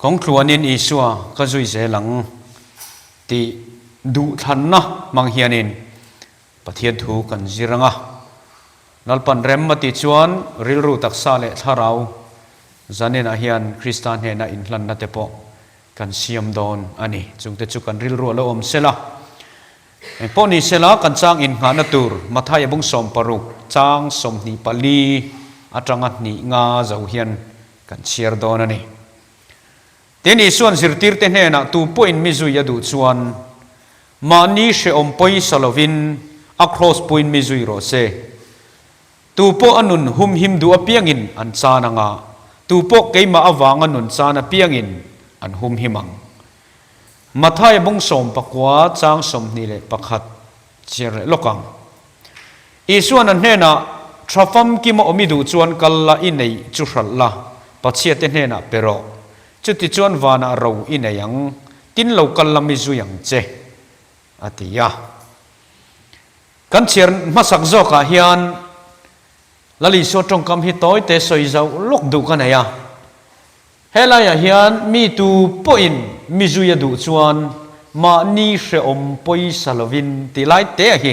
ของครัวนินอีสัวก็จุยเสหลังตีดูทันนะมังเฮียนินปะเทียนถูกันจิรังอ่ะนัลปันเรมมาติจวนริลรูตักซาเลทาราจันเนนะเฮียนคริสตานเฮนะอินลันนัตเตปกันเซียมดอนอันนี้จุงเตจุกันริลรูละอมเซลาพอนี้เซลากันจางอินหานาตูร์มาทายบุงสมปรุกจางสมนิปาลีอัตรังอันนี้งาเจ้าเฮียนกันเชียร์ดอนอันนี้เทนี่ส่วนสิรติร์เทนเฮนะตูปอินมิจุยดูชวนมานี้เชอมปอยสลวินอัครอสปอินมิจุยโรเซตูปอนุนหุมหิมดูอเปียงอินอันซานังาตูปเกยมาอวางอนุนซานาเปียงอินอันหุมหิมังมาทายบุงสมปะกวาจางสมนี่เลยปะขัดเจริญโลกังอีส่วนนั้นเฮนะทรัฟมกิมาอมิดูจวนกัลลาอินในจุรัลละปัจเจตเฮนะเปโรจุดที่จวนวานาเราอินในยังตินเรากัลลามิจุยังเจอติยากันเชียร์มาสักโจกะเฮียนลลิโซตรงคำฮิตอยเตสอยเจ้าลกดูกันไหนอะเฮลายเฮียนมีตูปอินมิจุยดูชวนมานีเชอมปอยสลวินติไลเตะฮี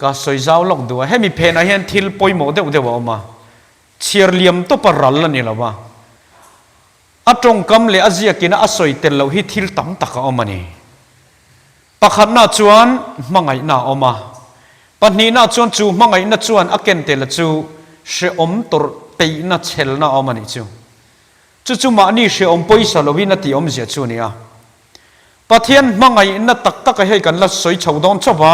ก็สอยเจ้าลกดูเฮมีเพนเฮียนทิลปอยโมเดวเดวออกมาเชียร์เลียมตัวปรัลละนี่ละวะอัตรงคำเลยอาเซียกินะอสอยเตลเราฮิทิลตั้มตักออกมานี่ปะขัดหน้าชวนมังไงหน้าออกมาปัจจุบันชวนจูมังไงนัดชวนอักเกนเตลจูเชอมตัวเตยนัดเชลน่าออกมานี่จูมานี่เชอมปอยสลวินนัดที่อมเสียจูนี่อ่ะปัจจุบันมังไงนัดตักให้กันละสวยชาวดอนชาวบ้า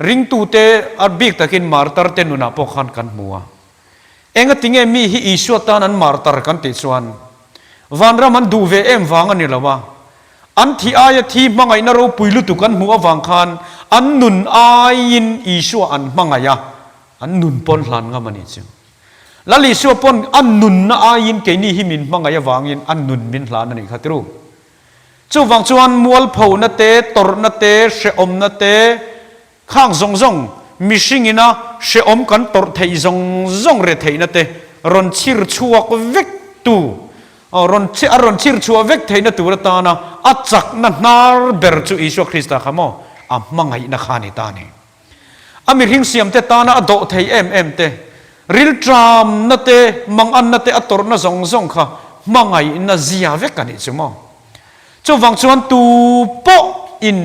ริงตูเตอร์บิกตะกินมาร์ตร์เตนุนาปกขันกันมัวเองก็ติงเอมีฮิอิสวตานันมาร์ตร์กันติชวนวันรามันดูเวเอ็มฟังกันนี่ละวะอันที่อายที่มังไงนเราปุยลุตุกันมัวฟังคันอันนุนอายินอิสวอันมังไงยะอันนุนปนหลันกันมันนี่จิแล้วลิสวปนอันนุนอายินเกนี่หิมินมังไงยะฟังยินอันนุนมินหลันนั่นนี่ครับที่รู้จู่ฟังชวนมัวเผานาเตตรนาเตเชอมนาเตข้างซงมิชิงินะเชอมกันตรไทยซงเรไทยนาเตรอนชิรชัวกเวกตูรอนชิรชัวเวกไทยนาตูระตานะอัจจักนันนาร์เบอร์จูอิสวคริสต์ขโมมังไงนักขานิตานี่อเมริกเสียมเตตานะอโดไทยเอ็มเตริลทรามนาเตมังอันนาเตอัตรนะซงค่ะมังไงนาเซียเวกันนี่ใช่ไหมจู่ฟังชวนตูโปอิน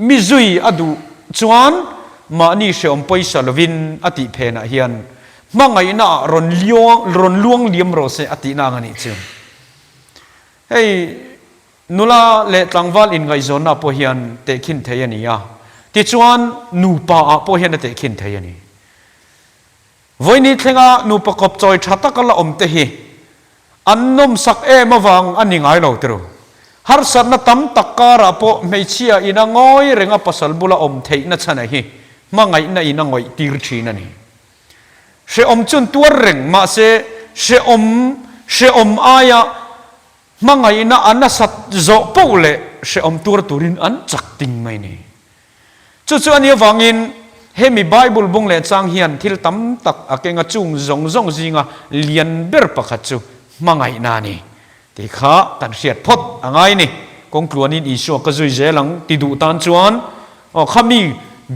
มิซุยอดูชวนมานี่เชอมปอยสลวินอติเพนะเฮียนมังไงน่ารอนลวงเลียมโรเซอตินางันนี่เชื่อเฮ้ยนุลาเลตังวัลอินไงโซน่าพอเฮียนเตคินเทียนี่ยาที่ชวนนูปาพอเฮียนเตคินเทียนี่วันนี้เทงานูปกบจอยชัตตะกละอมเตฮีอันนมสักมาวังอันนี้ไงเราตรูฮาร์สันนัตั้มตักการะพอไม่เชียอินังอยเรงาปัสสลบุลาอมเทนัชนะฮีมังไงน่ะอินังอยตีรชีนั่นนี่เชอมจุนตัวเร่งมาเสเชอมอายะมังไงน่ะอันนั้นสัตว์โจปูเลเชอมตัวตุรินอันจักติงไม่นี่จู่ๆอันนี้ฟังอินเฮมีไบเบิลบุงเลจางเฮียนที่ตั้มตักอาเกงจุงซงจิงะเลียนเบอร์ปะขัดจูมังไงน่ะนี่ที่ข้าตันเสียดพดอะไรนี่กงกลัวนินอิสวก็จุยเจลังติดูตันจวนข้ามี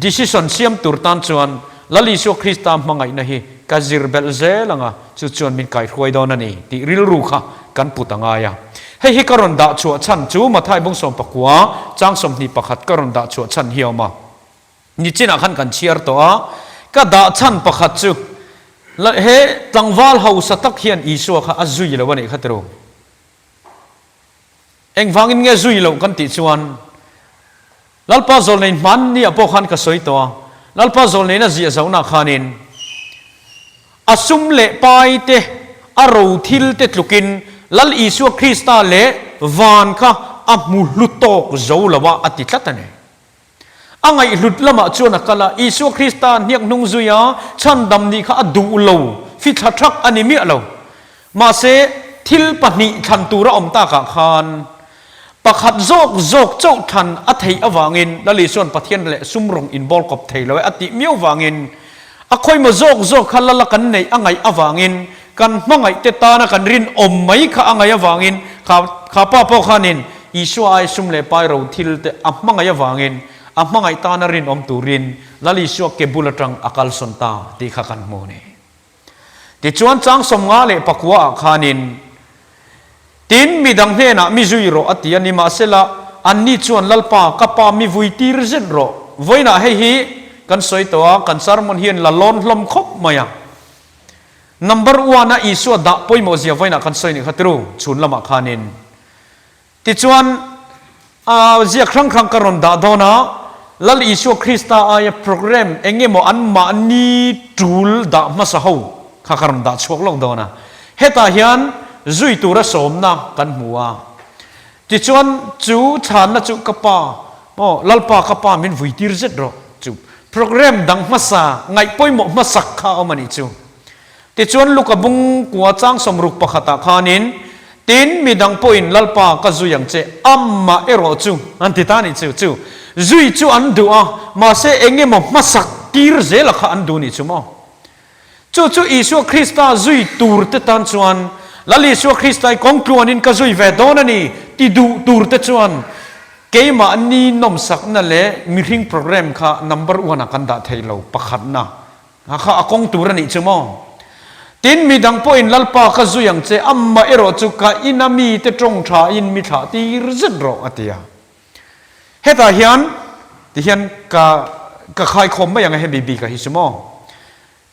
decision เสียมตุรตันจวนลลิสวคริสต์ตามมังไงนะฮีกาจิรเบลเจลังอ่ะจุดจวนมินไก่ควยดอนันนี่ที่ริลรูค่ะกันปุตังไงอ่ะให้ฮิการอนดาชัวชันจูมาไทยบงสมปะกัวจางสมนิปะขัดการอนดาชัวชันเหี่ยวมานี่จีน่าขันกันเชียร์ตัวก็ดาชันปะขัดจูแล้วเฮตังวาลเฮาสตักเฮียนอิสวค่ะอาจุยแล้ววันนี้ขัดรู้เอ็งฟังอินเงจุยแล้วกันติดชวนลัลปาโซลในมันนี่พวกขันก็สวยตัวลัลปาโซลในน่ะเสียสาวนักขันินอาซุมเละไปเตะอารมณ์ทิลเตะลุกินลัลอิสวคริสต์เละวานค่ะอามุลุโตกโจลวะอติตันเนี่ยอังไงหลุดละมาชวนนักละอิสวคริสต์เนี่ยนุ่งจุยาฉันดำนี่ค่ะดูโลฟิตทักอันนี้มีอะไรมาเสทิลปนิขันตูระอมตากะขานปะขัดโจกเจ้าทันอัฐิอวางินแล้วลิส่วนปะเทียนเละซุ่มรงอินบอลกับเทยแล้วอติเมียววางินอะคอยมาโจกขันละกันในอังไงอวางินกันมังไงเตตานะกันรินอมไม่ค่ะอังไงอวางินข ข้าป้าพ่อขานินอิชัวไอซุมเลไปเราทิลเตอับมังไงวางเงินอับมังไงตานารินอมตูรินลลิชัวเก็บบุลตรังอากาลสนตาที่ข้ากันโมเนติจวนจังสมงาเลปักวะขานินตินมีดังเฮนะมีจุยโรอติยันนิมาเซละอันนี้ชวนลลปากปามีวุยตีรเซนโรวุยนะให้ฮีกันสวยตัวกันสารมันเฮียนละล้นลมคบมายังnumber one นะอิสุดาป่วยโมเสียวุยนะกันสวยนี่ขัดรู้ชุนละมาขานินติจวนเสียครั้งกรณดาดอนะลัลอิสุคริสต์อายโปรแกรมเองโมอันมานีจูลดามาสาวข้ากรณดาชวกลงดอนะเฮตาฮิอันจุยตัวระสมนะกันหัวติจวนจูชานนะจูกปาลัลปากปามินวุยตีรเจ็ดรอจูโปรแกรมดังมาสาไงป่วยหมดมาสักข้าวมันนี่จูติจวนลูกบุงกัวจ้างสมรุปปะขตาขานินตินมีดังป่วยลัลปากจูยังเจอัมมาเอรอจูอันติตานี่จูจุยจูอันดูมาเสเองหมดมาสักตีรเจละข้าอันดูนี่จูมั้งจูอิสุคริสต์จุยตูร์เตตันจวนลลิสุคริสต์ไอ้กองครัวนินก็จุยเวดอนันนี่ที่ดูตูร์เตจวนเกี่ยมาอันนี้นมสักนั่นแหละมีทิ้งโปรแกรมค่ะ number one กันดาไทยเราประคันนะข้าอกงตูร์นี่จูมั้งตินมีดังป่วยลัลปาก็จุยยังเจอัมมาเอรอจูกะอินามีเตตรงชาอินมิชาตีรเซนโรอติยาเฮตาฮิอันที่ฮิอันก็ใครคมไม่ยังไงให้บีกับฮิสมอ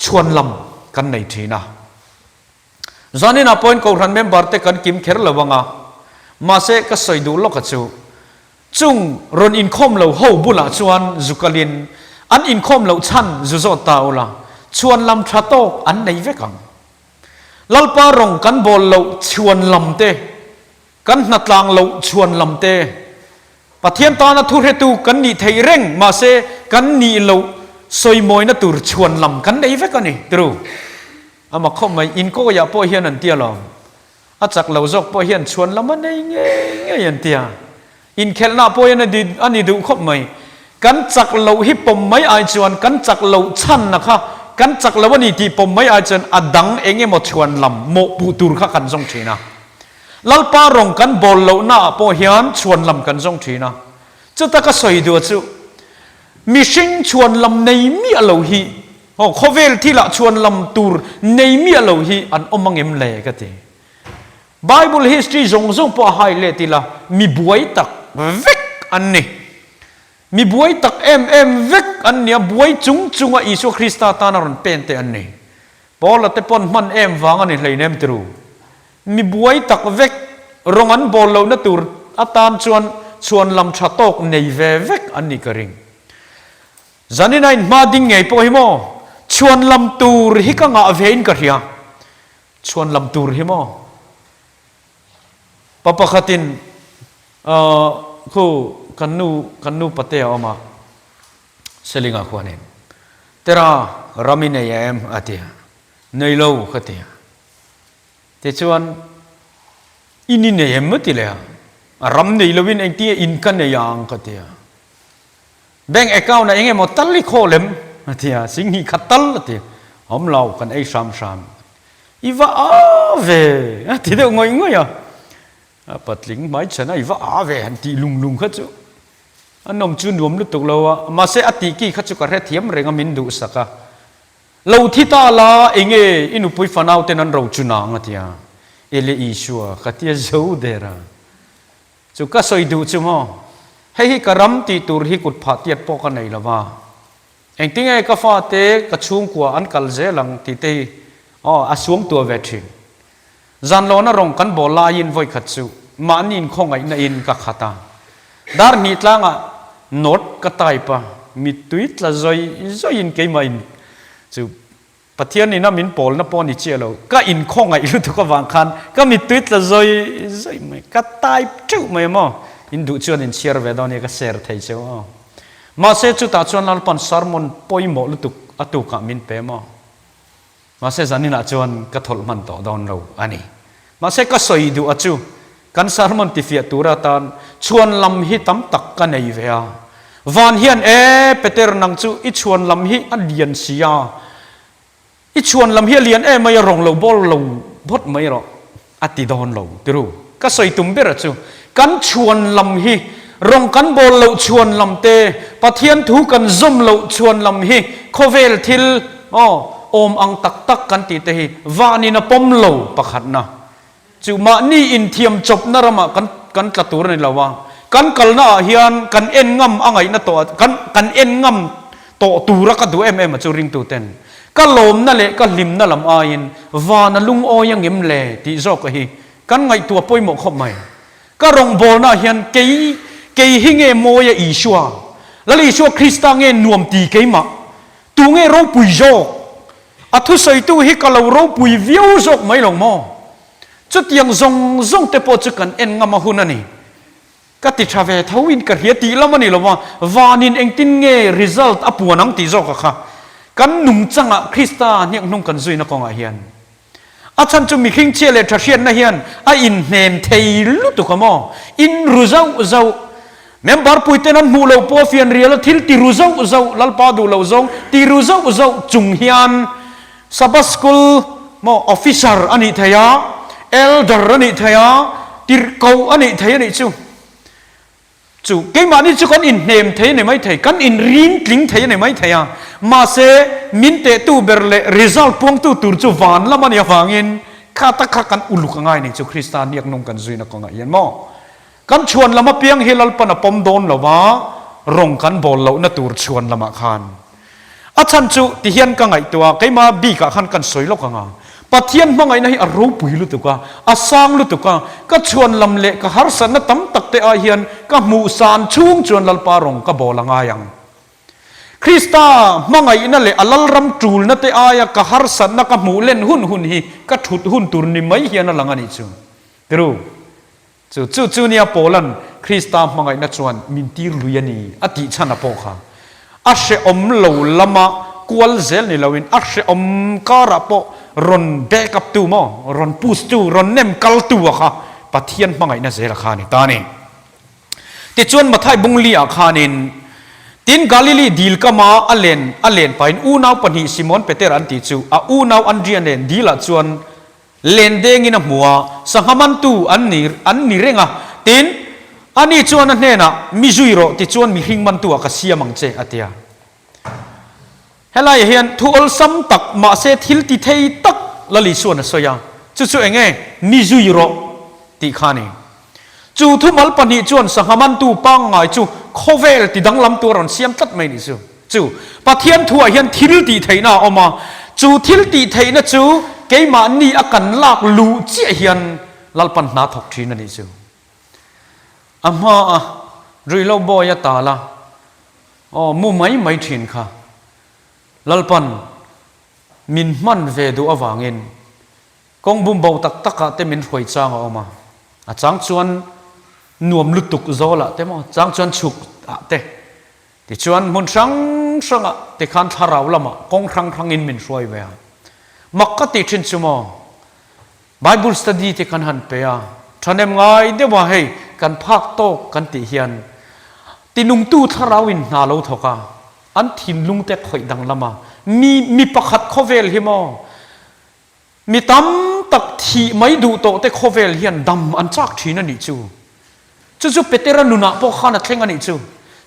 ชวนลำกันในทีนะจานี่นะพอยน์เขาทันเมมบาร์เตกันกิมเขรละวังมาเสกก็สวยดูโลกจูจุงรอนอินคอมเราหูบุลาชวนจุกลินอันอินคอมเราชันจุโซตาอุลาชวนลำทรัตโตอันในเวกังลัลปารองกันบอลเราชวนลำเตกันนัดลางเราชวนลำเตปะเทียนตานะทุเรตูกันนี่ไทยเร่งมาเสกันนี่เราสวยมวยนะตูชวนลำกันในเวกันนี่ตรูอามาเข้ามาอินก็อย่าป่วยเฮียนันเตียหรออาจากเราจกป่วยเฮียนชวนลำมันได้เงี้ยยันเตียอินเคลน่าป่วยนันดีอันนี้ดูเข้ามากันจากเราฮิปปมไม่อายชวนกันจากเราชันนะคะกันจากเราวันนี้ที่ปมไม่อายชวนอดังเองหมดชวนลำโมปูตูร์ข้ากันทรงชีนะลัลปารองกันบอลเราหน้าป่วยเฮียนชวนลำกันทรงชีนะจะตะก็สวยดูจูมิชิงชวนลำในมีอะไรฮีเขาเวลที่ละชวนลำตูร์ในมีอะไรฮีอันอมังเอ็มเล่ก็ตีไบเบิลฮิสตรีจงพอไฮเลติละมีบวยตักเวกอันนี้มีบวยตักเอ็มเวกอันเนี้ยบวยจุงอิสุคริสต์ตานารันเป็นแต่อันนี้พอละเตปอนมันเอ็มวางอันนี้เลยเนมตรูมีบวยตักเวกรองอันบอลเราเนตูร์อัตามชวนลำชาตกในเวกอันนี้ก็ริงจันนี่นายมาดิ้งไงพอหิโมชวนลำตูร์ฮิกังอาเวนกันเฮียชวนลำตูร์หิโมปะปะขัดินคู่กันนูปะเตออกมาเซลิงอาควานินแต่ละรามินเอเอ็มอาทิยในโลกขัดิยแต่ชวนอินเนเอ็มไม่ติเลยรำในโลวินเองที่อินกันในยังขัดิยแบงก์แอคเคาท์นะเองหมดตัลลิโคเลมที่สิ่งนี้ขัดตัลที่หอมเหล่ากันไอ้ชามอีว่าเวที่เด็กงอยอ่ะปัดลิงไม่ใช่นะอีว่าเวหันที่ลุงขัดจูอันนมจุนรวมลุตุกเราอ่ะมาเสอติกี้ขัดจูกระเทียมเรงมินดูสักเราที่ตาลาเองอินุปุยฟันเอาเตนันเราจุนางที่เอเลอิชัวขัดที่เจ้าเดร่าจูก็สวยดูจูมั้งให้กระรำตีตูร์ฮิกุดผาเตียดปอกันไหนละว่าเองติ้งไอ้กาฟาเตกระชุมกว่าอันกัลเจลังตีเตอาสวงตัวเวทีจันโลนรงกันบอลายินไว้ขัดสูมันอินคงไงนอินกักขัดาดาร์นิตลังอ่ะโนดกระต่ายปะมีทวิตละจอยอินเกย์มาอินสูปะเทียนนี่นะมินโพลนะปอนิเชลเราก็อินคงไงรู้ทุกวางคันก็มีทวิตละจอยไม่กระต่ายจุไม่มั้งอินดูชวนอินเชียร์เวดอนนี่ก็เสียร์ไทยเจ้ามาเสจุตาชวนนัลปันสารมอนปอยหมอลุตุกอตุกามินเปมาเสจันนี่นะชวนกัทอลมันต่อดอนเราอันนี้มาเสก็สวยดูอจูกันสารมอนติฟิยตูระตันชวนลำฮิตัมตักกันในเวียวันเฮียนเปเตอร์นังจูอิชวนลำฮิอันเลียนเสียอิชวนลำฮิเลียนไม่ยรองเราบอลเราบดไม่หรอกอติดอนเราตรู ก็สวยตุ่มเบรจูกันชวนลำฮีรองกันบอลเราชวนลำเตปะเทียนถูกันซุ่มเราชวนลำฮีโคเวลทิลโอมอังตักกันตีเตฮีวานินะปมเราประคัดนะจูมานี่อินเทียมจบนรมากันกระตูรนี่ละว่ากันกลน่าเฮียนกันเอ็นงำอ่างไงนะตัวกันเอ็นงำตัวตูรักดูจูริงตูเต็นก็ลมนั่นแหละก็ลิมนั่นลำอายินวานะลุงโอยังเอ็มเล่ที่จอกฮีกันไงตัวป่วยหมกเข้าไม่ก็รองบอลน่าเฮียนเกยหิงเอโมยอีชัวแล้วอีชัวคริสต์เงนวมตีเกยมาตูเงเราปุยโจอัทุสัยตูฮิกเราเราปุยวิวโจไม่ลงมอจุดยังซงเตปอจุกันเอ็นงามาหุนันนี่ก็ติดชาเวทวินกระเฮียตีแล้วมันนี่ละว่าวานินเองตินเง result อปัวนังตีโจกค่ะกันนุ่มจังอะคริสต์เนี่ยนุ่งกันซุยนักกองอาเฮียนอาจารย์จะมีขิงเชี่ยเลยทัศเชียนนะเฮียนอินเนมเทลุตุกมออินรู้เจ้าแม้บาร์ปุยเตนันมูเลวพอฟิอันเรียลทิลตีรู้เจ้าลัลปาดูเลวจงตีรู้เจ้าจุงเฮียนซับสกุลมอออฟฟิเซอร์อันนี้เทียเอลเดอร์อันนี้เทียตีเกาอันนี้เทียนี่จูเกี่ยมันนี่จุกันอินเนมเทียนี่ไม่เทียกันอินรินกลิงเทียนี่ไม่เทียมาเซมินเตตูเบรเลรีซัลพวงตูตูจูวานละมันยาฟังอินข้าตะข้ากันอุลุกง่ายนี่จูคริสตานเรียกนุ่งกันซุยนักกองเฮียนมอกันชวนละมาเพียงเฮลัลปนปมโดนละว่ารองกันบอลละนัตูชวนละมาขานอาจารย์จูที่เฮียนกังไงตัวใครมาบีกะขันกันสวยลกกังปะเทียนมังไงนะอรูปุยลุตุกะอาสางลุตุกะก็ชวนลำเละก็ฮาร์สันนะตั้มตักเตอาเฮียนก็มูสานช่วงชวนลัลปารองก็บอลง่ายังคริสตามังไงนั่นแหละอัลลรัมจูลนั่นเตอายก็ฮาร์สันนะก็มูเล่นหุ่นฮีก็ถุดหุ่นตุรนิไม่เฮียนนั่นละงันอีจูเดี๋ยวจูเนี่ยโปลันคริสตามังไงนั่นชวนมินตีลุยนีอติชันอโปค่ะอาเชอมโลลามากวลเซลนี่เราวินอาเชอมการะโปรอนเบกับตูมอรอนปูสตูรอนเนมกัลตัวค่ะปะเทียนมังไงนั่นเซลขานี่ตานี่ติจวนมาไทยบุงลีอาคานินตินกาลิลีดีลกามาอเลนไปอูนาวปนิซิมอนเปเตอร์อันติจูอูนาวอันเรียนเลนดีละจวนเลนเดงินะมัวสังหมันตูอันนี้เร่งอ่ะตินอันนี้จวนนั่นเนี่ยนะมิจุยโรติจวนมีหิงมันตัวก็เสียมังเจอเตียเฮลัยเฮียนทุอลซัมตักมาเซทิลติเทยตักละลิส่วนสอยาจู่ๆเองไงมิจุยโรติขานี่จู่ทุมัลปนิจวนสังหมันตูปังไงจู่โคเวลติดังลำตัวรอนเสียมตัดไม่นี่จู่ปะเทียนทัวเฮียนทิลติเทยน่าออกมาจู่ทิลติเทยน่ะจู่เกี่ยมันนี่อากันลากลูเจียเฮียนลัลปันนาถกทีนั่นนี่จู่อามารีโลบอยตาละมุไม่ถินค่ะลัลปันมินมันเวดูอวางินกงบุมเบาตักเตมินหวยจางออกมาจางชวนนวมลุตุกโซละเตมจางชวนฉุกเตที่ชวนมุนสังเตขันทาราวละมากงครั้งอินมินช่วยเวียมักกติชินชุมอ Bible study ที่กันหันเปียท่านเอ็มไงเดี๋ยวว่าให้กันภาคโตกันติเฮียนตินุงตู้ทาราวินนาโลทกาอันทินลุงเตะข่อยดังละมามีประคัดโคเวลฮิมอมีตั้มตักทีไม่ดูโตเตะโคเวลเฮียนดำอันจากทีนั่นนี่จู่เปเตระนุนะพวกข้านัดเทงอันนี้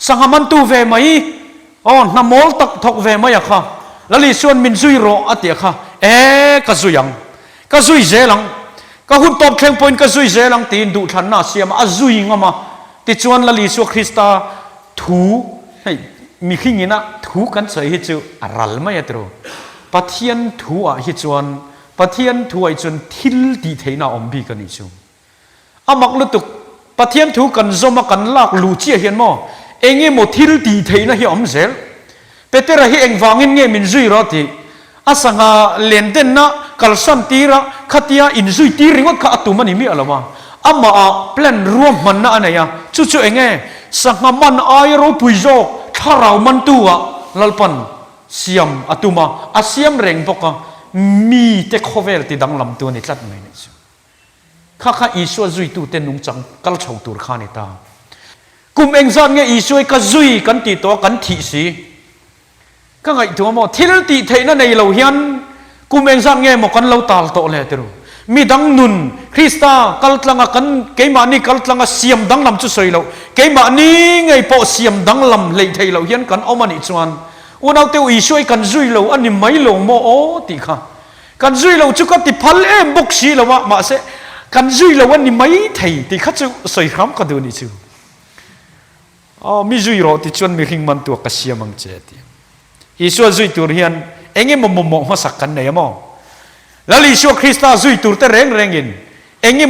สังหมันตูเวไหมน้ำมอลตักทกเวไหมอะค่ะแล้วลิส่วนมินซุยโรอติอะค่ะก็ซุยังก็ซุยเจลังก็หุ่นตบเทงปนก็ซุยเจลังตีนดูทันน่าเสียมาซุยงมาติจวนละลิส่วนคริสตาถูให้มีขี้งี้นะถูกันใส่ฮิจูอารัลไม่ตรูปะเทียนถูอ่ะฮิจวนปะเทียนถูไอจนทิลดีเทน่าอมบีกันนี่จูอามักลุตุกปะเทียนถูกันจมากันลากลูเจียเห็นมั้งเองเงี้ยโมทิลดีเทน่าฮิอมเซลเปเตอร์ฮิเองวางเงี้ยมินซุยรอติอาสังหาเลนเดนนะกัลสันตีระขัดยาอินซุยตีริงว่าข้าตุมันนี่มีอะไรวะอามาแปลนรวมมันนะอันไหนอ่ะจู่ๆเองเงี้ยสังหามันไอโรปุยโจถ้าเรามันตัวลัลปันเสียมอตุมาอาเสียมเร่งพวกมีเทคโคเวลที่ดังลำตัวนี่จัดไม่เนี่ยข้าอีชัวจุยตัวเต็นนุ่งจังกัลชาวตัวข้านี่ตากุมเองซันเงี้ยอีชัวก็จุยกันตีตัวกันทีสีก็ไงตัวมั่วที่เราตีเทนั่นในเราเฮียนกุมเองซันเงี้ยหมกันเราตาลโตเลยตัว มีดังนุนคริสตากัลตังกันเกมานี่กัลตังเสียมดังลำจุสอยเราเกมานี่ไงพอเสียมดังลำเลยไทยเราเห็นกันเอามันอีจวนอุณเอาเตวอีช่วยกันจุยเราอันนี้ไม่ลงโมโอติค่ะกันจุยเราจุกติพัลเอ็มบุกชีเราว่ามาเสกันจุยเราอันนี้ไม่ไทยติขัดจุสอยคำกันดูนี่จูมีจุยเราติจวนมีหิงมันตัวกษีมังเจติอีช่วยจุยตัวเรียนเองมมาสักกันไหนมั้งแล้วลิชัวคริสต์จุยตัวแต่แรงอินเอง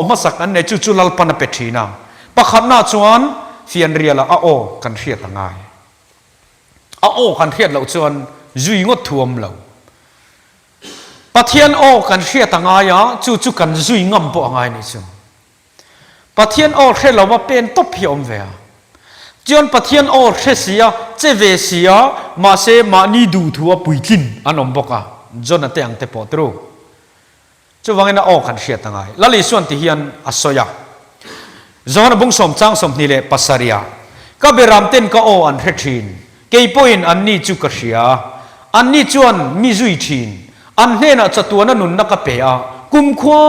มาสักกันไหนจู่ๆลัลปันเป็ดทีน่ะปักขันน่าชวนเฟียนเรียละโอกันเรียดละง่ายโอกันเรียดเราชวนจุยงดท่วมเราปัทเทียนโอกันเรียดละง่ายจู่ๆกันจุยงำปวงง่ายนี่จูปัทเทียนโอเรียดเราว่าเป็นตบเพียมเวียจนปัทเทียนโอเรียเสียเจเวเสียมาเสมานีดูทัวปุยกินอันนมบอกจนนั่นเตียงเตปอตรูจู่วังนั้นโอกันเรียดละง่ายแล้วลิส่วนที่เฮียนอัศยาจอนบุ้งสมจังสมนิเลปัสสริยาก็เบรามเต้นก็โออันเรทินเกย์พูอินอันนี้จุกเสียอันนี้จวนมีจุยทินอันเฮน่ะจัตัวนั้นนุนนักเปียกุมขวา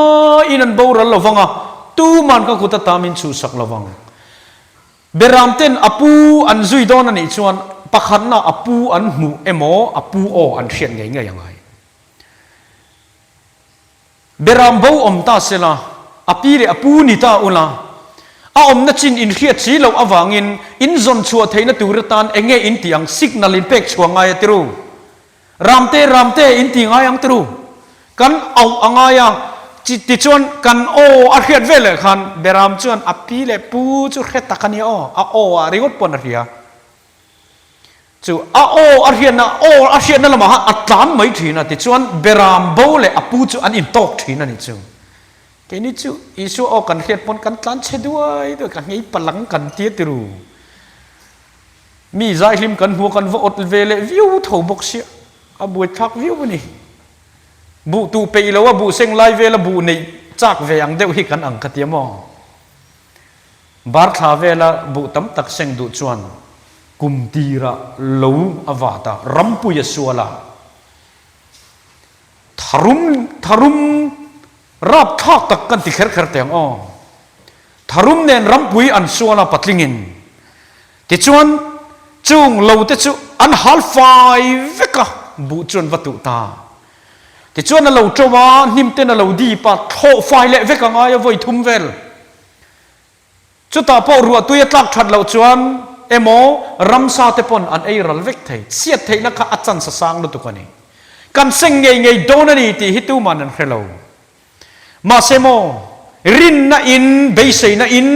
อินันบูรัลลวังตูมันก็กุตตามินชูสักลวังเบรามเต้นอปูอันจุยโดนนี่จวนปักขันน่ะอปูอันหูเอโมอปูโออันเชียนไงยังไงเบรามบูอมตาเสลาอปีเรอปูนิตาอุลาอมนัดจินอินเขียดสีเราอวังอินซอนชัวไทยนัดตูรตันเองอินตียงสิกนัลินเป็กชัวงายตรูรามเตอินตีงายังตรูกันเอางายจิตชวนกันโออาเขียดเวลคันเบรามชวนอปีเลปูจูเขตตะกันยโอริงดปนเรียจูโออาเขียนนะโออาเขียนนั่นละมาอัตลานไม่ถีนะติชวนเบรามโบเลอปูจูอันอินตอกถีนะนี่จูแค่นี้จู่อิสุออกกันเขียนปนกันตันเชด้วยกันงี้พลังกันเตี้ยติรูมีใจลิมกันหัวกันว่าอดเวลวิวถูกบกเสียอาบุยทักวิวนี่บุตูไปแล้วว่าบุเซงไลเวลบุในจากเวียงเดียวให้กันอังคติมอบาร์ทาเวลบุตั้มตักเซงดูจวนกุมตีระลูอวาตารัมปุยสัวละทารุมรับทากตักกันที่เครเตียงทารุมเนนรำปุยอันส่วนละปัตลิงินที่ชวนจุงเราที่ชวนอันฮัลไฟเวกะบุชวนวัตถุตาที่ชวนเราจวานิมเตนเราดีปัดโถไฟเละเวกะง่ายไว้ทุ่มเวลจุดตาพอรัวตัวยัดลักชัดเราชวนเอโมรำซาเตปอนอันเอรัลเวกไทยเสียไทยนักอาจารย์สังลุตุกันนี่กันเซ็งไงโดนนี่ที่ฮิตุมันนั่นเรามาเซโมรินน่ะอินเบย์เซน่ะอิน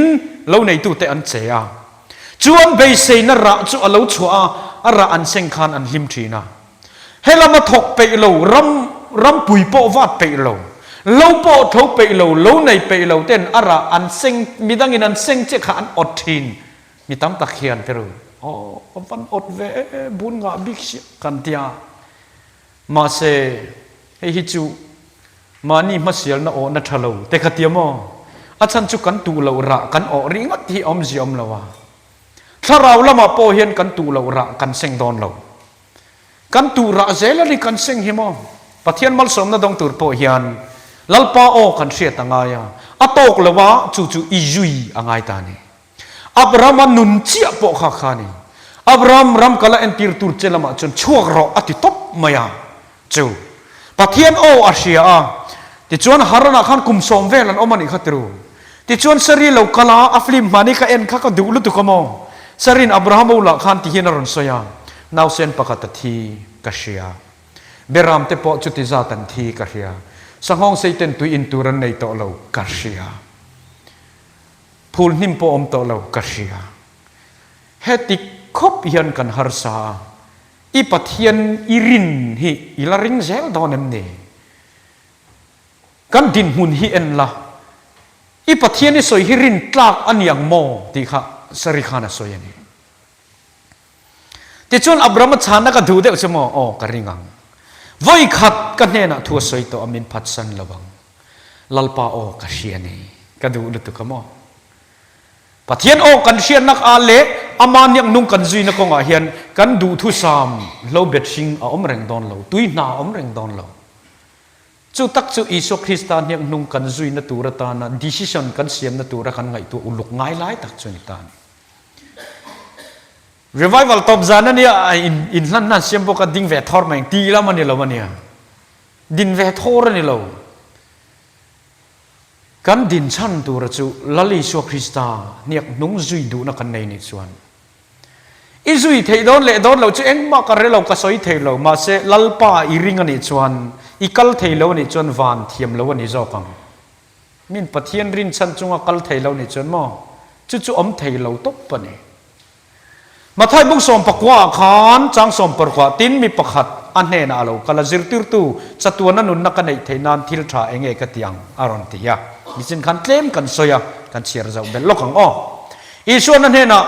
เราในตู้เตอันเสียจวนเบย์เซน่ะระจู่เราชัวระอันเซงคานอันลิมทีน่ะให้เรามาถกไปเรารำปุยโปวัดไปเราโปถกไปเราในไปเราเต้นระอันเซงมีดังอินอันเซงเจ้าขันอดทินมีตั้มตะเคียนเตรูฟันอดเวบุญงาบิกกันเตียมาเซให้ฮิจูมานี่มาเสียนะโอนัทเราแต่ขัดยามอาจารย์จุกันตูเราระกันอริงัดที่อมเสียมเราว่าถ้าเราละมาโปเห็นกันตูเราระกันเซ็งดอนเรากันตูระเจลนี่กันเซ็งหิมปะเทียนมัลสมนะดงตูโปเฮียนลัลปาโอกันเสียตังไงอะตกละว่าจู่ๆอีจุยอ่างไงตานี่อับรามันนุนเจียโปข้าขานี่อับรามรำกะละเอ็นปีร์ตูเจลมาจนชั่วเราอติตบมายังจู่ปะเทียนโออาเซียที่ชวนฮาร์นาขันคุมสมเวลันอมันอีกขัดรู้ที่ชวนสรีเหล่ากลาอัฟลิมมานิกาเอ็นข้าก็ดูลุตุกมองสรินอับราฮัมอุลขันที่ฮินารอนสยามนาวเซนปะกัตทีกัชยาเบรามเตปอจุติซาตันทีกัชยาสังห้องเซตันตุอินตุรันในโตเรากัชยาพูลนิมปอมโตเรากัชยาเฮติคบยันกันฮาร์ซาอีปัทยันอิรินฮิอิลาริงเซลดอนเอ็มเนกันดินหุ่นฮิเอ็นละอีปัทยันนี่สวยฮิรินตลากอันยังโมที่ข้าสริขานะสวยนี่ที่ชวนอับรามัชานะก็ดูเด็กสมออกระริงังไว้ขัดกันเนี่ยนะทัวสวยตัวอามินพัดสันระวังลัลปาโอกัเชียนี่ก็ดูลุตุกมอปัทยันโอกันเชียนนักอาเล่อามันยังนุ่งกันจีนักงอาเฮียนกันดูทุสามเราเบ็ดชิงอมแรงดอนเราตุยนาอมแรงดอนเราจ chu tak chu isu Kristan yang nung kan zui na tura ta na decision kan siam na tura kan ngai tu uluk ngai lai tak chu ni ta revival top zana ni in lan na siam bo ka ding ve thor mai ti la man ni lo man ya din ve thor ni lo kan din chan tura chu lali isu Krista niak nung zui du na kan nei ni chuan izui thei don le don lo chu eng ma ka re lo ka soi thei lo ma se lalpa i ring ani chuan i kal thei lo ni chuan van thiam lo ani zo kang min pathian rin chan chunga kal thei lo ni chuan mo chu chu om thei lo top pa ni ma thai bung som pakwa khan chang som par kwa tin mi pakhat an he na lo kala zir tir tu chatuan nun na ka nei thei nan thil tha enge ka tiang aron ti ya mi sin khan tlem kan soya kan chiar zau bel lokang o i suan an he na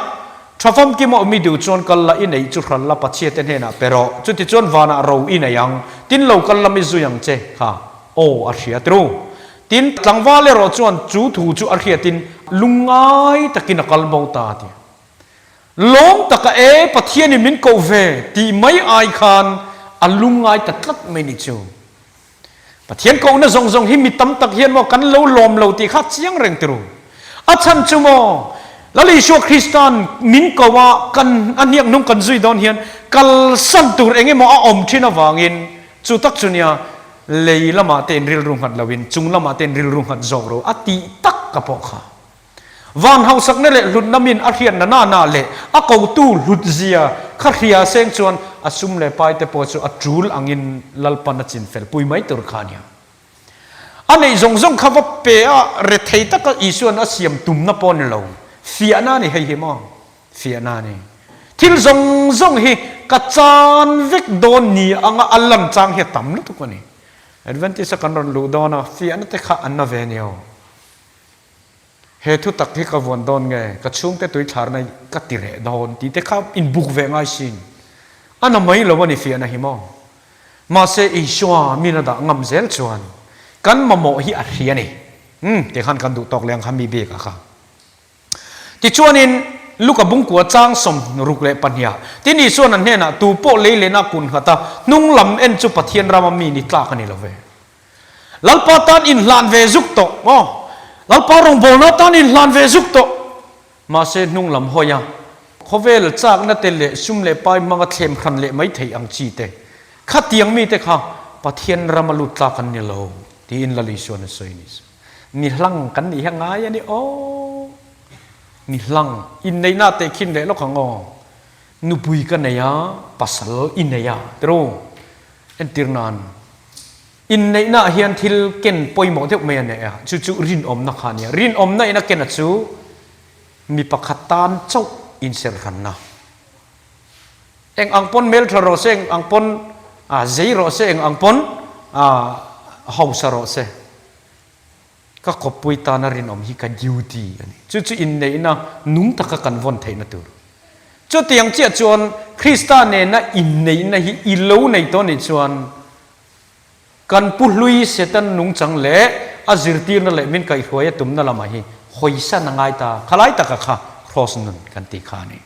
trafam ki mo mi du chon kal la in ei chu khran la pachie ten he na pero chu ti chon wana ro in yang tin lo kal la mi zu yang che ha o a hria tru tin tlangwa le ro chuan chu thu chu a hria tin lungai takin kal bo ta ti long taka e pathian ni min ko ve ti mai ai khan a lungai ta tlat mai ni chu pathian ko na zong zong hi mi tam tak hian mo kan lo lom lo ti kha chiang reng tru a chan chu mo lali isu Kristan min ko wa kan aniak nung kan zui don hian kal san tur enge mo a om thina wangin chu tak chunia leilama ten ril rung hat lawin chunglama ten ril rung hat zoro ati tak ka po kha van hau sak ne le lut namin a hian na na le a ko tu lut zia kha hria seng chuan asum le pai te po chu a trul angin lalpan chin fel pui mai tur khania anei zong zong khawa pe a re thei tak a isuan a siam tum na pon lo fia na ni hei hi mo fia na ni thil zong zong hi ka chan vek don ni anga alam chang he tam lu tu ko ni advantage kan ron lu dona fia na te kha an na ve neo he thu tak hi ka von don nge ka chung te tui thar nai ka ti re don ti te kha in buk ve ngai sin ana mai lo ni fia na hi mo ma se i shwa mi na da ngam zel chuan kan ma mo hi a hria ni te khan kan du tok leng khami be ka kha ti chuanin luka bung kwa chang som ruk le panya ti ni suan an hena tu po le le na kun khata nung lam en chu pathian rama mi ni tla khani love lalpa tan in lan ve zuk to o lalpa rong bol na tan in lan ve zuk to ma se nung lam hoya khovel chak na te le sum le pai manga thlem khan le mai thei ang chi te kha tiang mi te kha pathian rama lu tla khan ni lo ti in la li suan soi ni hlang kan ni hanga ya ni o ni hlang in nei na te khin le lo khango nu pui ka ne ya pasal in ne ya tro en tirnan in nei na hian thil ken poimo thek me ne ya chu chu rin om na khania rin om na ina ken chu mi pakhatan chau in ser khan na eng angpon mel tharo seng angpon zero se eng angpon hausa ro se ka kopui ta na rin om hi ka duty ani chu chu in nei na nung ta ka kan von thei na tur chu tiang chia chuan Krista ne na in nei na hi i lo nei to ni chuan kan pu hlui setan nung chang le a zirtir na le min kai hroya tum na lama hi hoisa na ngai ta khalai ta ka kha cross nun kan ti kha ni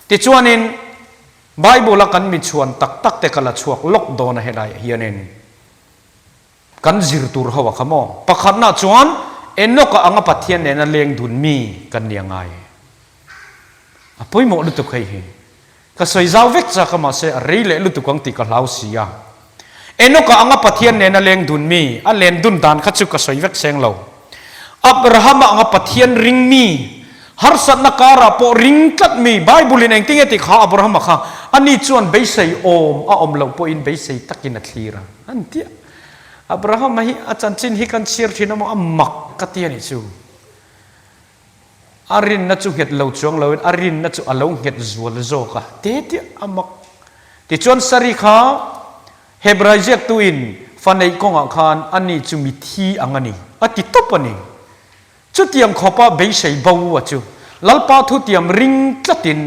ti chuanin bible la kan mi chuan tak tak te kala chuak lok do na helai hianin kan zir tur hawa khamo pakhat na chuan enoka anga pathian ne na leng dun mi kan niangai apoi mo lu tu khai hi ka soi zau vek cha kama se rei le lu tu kang ti ka lau sia enoka anga pathian ne na leng dun mi a len dun dan kha chu ka soi vek seng lo abraham anga pathian ring mi har sat na kara po ring tat mi bible in eng tinge ti kha abraham kha ani chuan be sei om lo po in be sei takin a thira an ti Abraham mahi achan chin hi kan shir thina mo amak katia ni chu arin na chu het lo chuang lo arin na chu alo het zual zo ka te ti amak ti chon sari kha hebraizek tuin fanei konga khan ani chu mi thi angani ati topani chu tiam khopa be sei bau wa chu lalpa thu tiam ring tlatin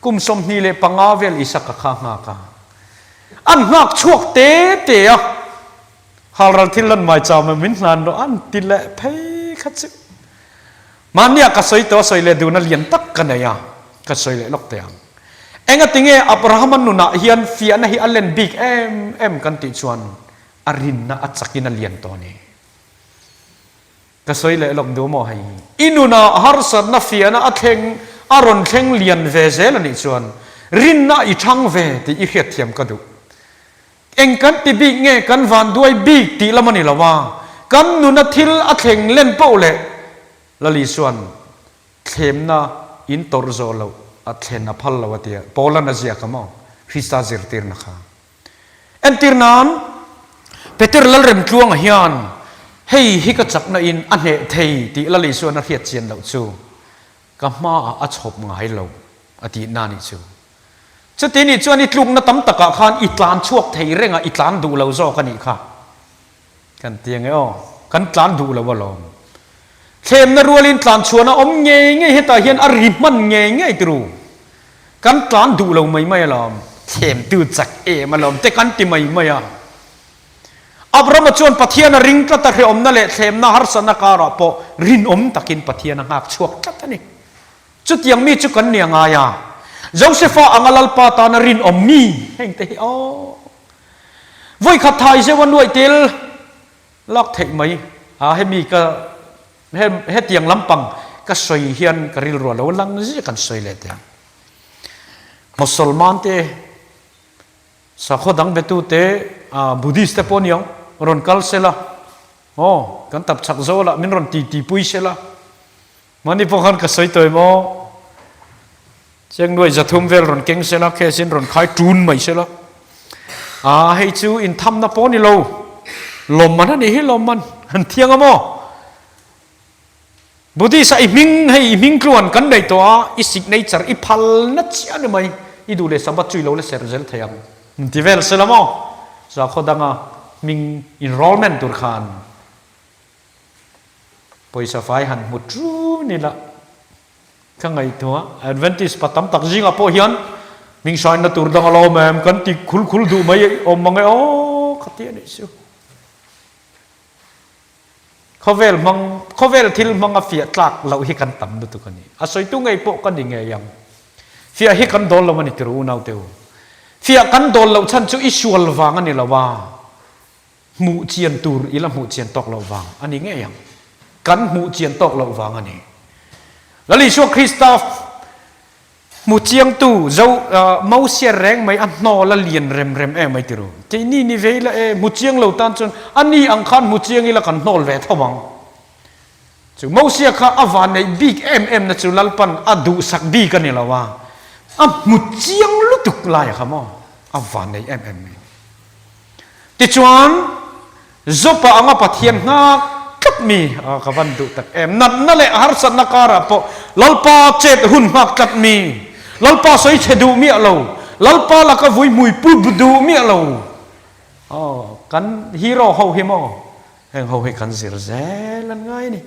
kum som ni le pangavel isaka kha nga ka an ngak chuak te a halral thilan mai cha ma min hlan ro an ti le phei kha chu mania ka soi to soi le du na lian tak ka na ya ka soi le lok te ang enga tinge abraham nu na hian fia na hi alen big em kan ti chuan อรินนะอัจฉรินเลียนตัวนี้ก็สวยเลยลองดูมั้ยอินุนาฮาร์สันนัฟเฟียนะอัดเข่งอารอนเข่งเลียนเวเซลนี่ชวนรินนะอีช่างเวที่อีเขียดเทียมก็ดูเองกันตีบีเงกันวันด้วยบีตีละมันนี่ละว่ากันนุนทิลอัดเข่งเล่นเป้าเลยละลิชวนเข้มนะอินตอร์โซลอัดเข่งนับพัลละวะเตียโปแลนด์เซียก็มั่งคริสตาซิร์ติร์นะคะเอ็นติร์นั้นเปเตอร์ละเริ่มช่วงเฮียนเฮ้ยฮิกจับนะอินอันเหตุที่ละลิชวนนักเรียนเชียนเราชูก็มาอัดชบง่ายเราอดีตนานี่ชูจะตีนี่ชวนนี่ลุงนะตั้มตะกะขานอิตลานช่วงเทเร่งอิตลานดูเราโซกันนี่ค่ะกันเตียงไงอ๋อกันตลานดูเราว่าลมเข้มนะรัวลินตลานชวนนะอมเงี้ยเงี้ยเฮตาเฮียนอริบมันเงี้ยเงี้ยตรูกันตลานดูเราไม่ลมเข้มตูจักมาลมแต่กันติไม่อ่ะอับรามาชวนปะเทียนริงก็ตะเขียมนั่นแหละเข้มนะฮาร์สนาการะปอรินตะกินปะเทียนหักช่วงจัดนี่จุดยังมีจุดกันเนี่ยไงอ่ะโจเซฟอังลลปาตานรินมีเฮงเตโอวัยขัดไทยเสวันวยติลลักเทไหมให้มีก็ให้เตียงลำปังก็สวยเฮียนกริลรัวแล้วลังนี่กันสวยเลยเตียงมุสลิมเตสักคนดังเบตูเตบุดิสต์ปนยังรอนคัลเซล่าโอ้กันตับชักโซล่ะมินรอนตีปุยเซล่ามันนี่พวกเขาก็สวยตัวมั้งเช่นด้วยจะทุ่มเวลรอนเก่งเสละแค่สินรอนขายจูนไม่เสละให้จูอินทำนับปอนี่เราลมมันนั่นเองลมมันหันเทียงอ่ะมั้งบุตรีใส่มิงให้มิงกวนกันได้ตัวอิสิกในจาร์อิพัลนัดเชียนไหมอีดูเลยสัมผัสจุยเราเลยเสร็จเทียงที่เวลเสละมั้งจะเขาดังมิง enrollment ตัวขันพอยสะไฟหันหมดจูนี่ละข้างไงตัว Adventist ปัตตามตักจิงอ่ะพอเฮียนมิงชายนัตุรดังเราแม่กันติคุลดูไหมอมมังไงโอ้ขัดเตี้ยนี่สิเขาเวลทิลมังอ่ะเฟียตลักเราฮิกันต่ำดูตัวกันนี่อ่ะสวยตัวไงพวกกันยังไงยังเฟียฮิกันโดนเรามันนี่ติรู้น่าเตียวเฟียกันโดนเราฉันจะอิชวลวางอันนี้เราว่ามูเจียนตูร์อีละมูเจียนตกเราวางอันนี้ไงยังกันมูเจียนตกเราวางอันนี้แล้วลิชัวคริสตอฟมูเจียงตู่เจ้าเมาเสียแรงไหมอันนอละเลียนเร็มไม่ติรู้ที่นี่เวลมูเจียงเราตันจนอันนี้อังคันมูเจียงอีละกันนอลเวทวังจู่เมาเสียข้าอวานในบิ๊กนะจู่ลัลปันอดูสักบีกันนี่ละว่ามูเจียงลุตุกลายค่ะมั้งอวานในติดชวนจบปะอังปะเทียนงักกับมีกับวันดูตักนั่นแหละฮาร์สันนักการะปะลัลปาเจ็ดหุ่นหักกับมีลัลปาสวยเฉดูมีอะไรลัลปาละก็วุ่ยมุยปุ๊บดูมีอะไรกันฮีโร่เขาเห็นมั้งเห็นเขาเห็นกันเสียเซลันไงนี่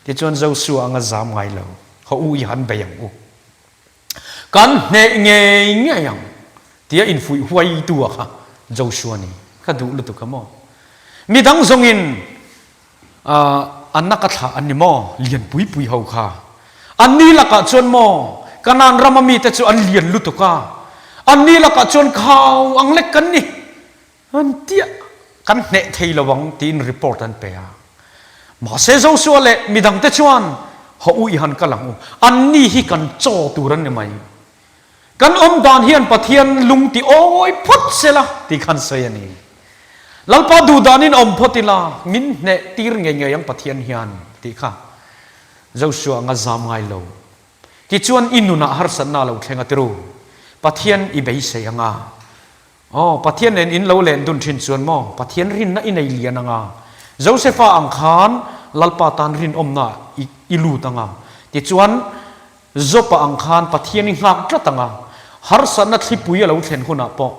ที่ชวนเจ้าสัวงาจามไงเราเขาอุ้ยหันไปอย่างกันเงยอย่างที่อินฟุยหวยตัวค่ะเจ้าสัวนี่ก็ดูลุตุกมั้งมีทั้งทรงอินอันนักข่าอันนี้มั่งเลียนปุยเขาค่ะอันนี้ละก็ชวนมั่งกันนันรามามีแต่ชวนเลียนลุตุกะอันนี้ละก็ชวนข่าวอังเล็กกันนี่อันเดียกันเนทให้ระวังตีนรีพอร์ตอันเปียมาเซโซชัวเล่มีดังแต่ชวนเขาอุ้ยหันกันหลังอันนี้ฮิกันโจตูรันนี่ไหมกันอมดานเฮียนปะเทียนลุงตีโอ้ยพุทธเสละตีขันเสียนี่ลัลปาดูดานินอมพติลามินเนตีร์เงี้ยยังปะเทียนเฮียนตีค่ะเจ้าชัวงาจามไงเรากิจวนอินุนาฮาร์สันนาเราเข่งติรูปะเทียนอีเบย์เสียงอ่ะปะเทียนอินเราเล่นดุนชินชวนมั่งปะเทียนรินน่ะอินไอเลียนอ่ะโจเซฟอังคารลัลปาตันรินอมน่ะอิลูตังอ่ะกิจวนจบอังคารปะเทียนหักจัดตังอ่ะฮาร์สันนัดที่ปุยเราเข่งคนอ่ะปะ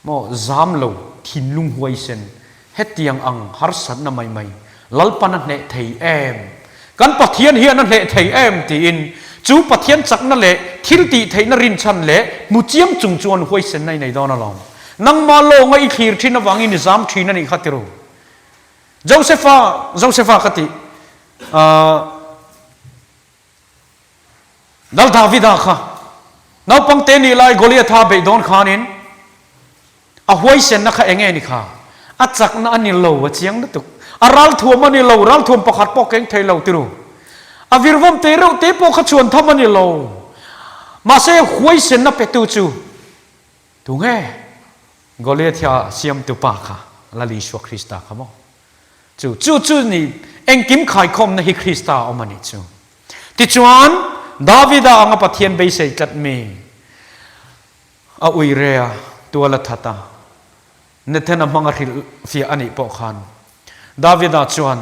มั่งจามเราทินลุงหวยเซนเฮตียงอังฮาร์สันน่ะไม่ลัลปานั่นเนทยกันปะเทียนเฮียนั่นเละไทยตีอินจูปะเทียนจักนั่นเละทิลตีไทยนรินชันเละมุเจียมจุงจวนหวยเส้นในดอนลองนังมาโลงไอ้ขีร์ที่นวังอินซามทีนั่นอีกขัดรู้โจเซฟาขัดนัลดาวิดาค่ะนับปังเตนีไลโกเลียธาเบดอนขานินหวยเส้นนักเองนี่ค่ะ อาจักนั่นนี่เราเชียงนั่นตุกอารัลทัวมันนี่เรารัลทัวประคัดปอกเก่งไทยเราติรูอาวิรวมเตเราเตปอกขชวนทำมันนี่เรามาเสียหวยเส้นนับไปตูจูถูกไหมก็เลยที่เสียมตุปาค่ะลาลิชัวคริสต์ครับมั้งจูนี่เอ็งกิมขายคมในฮิคริสต์เอามานี่จูที่จวนดาวิดางปะเทียนไปใส่จัดมีเอาอุยเรียตัวละทัตตาเนเธนมังริลฟิอันนี้ปอกขันดาวิดาจวน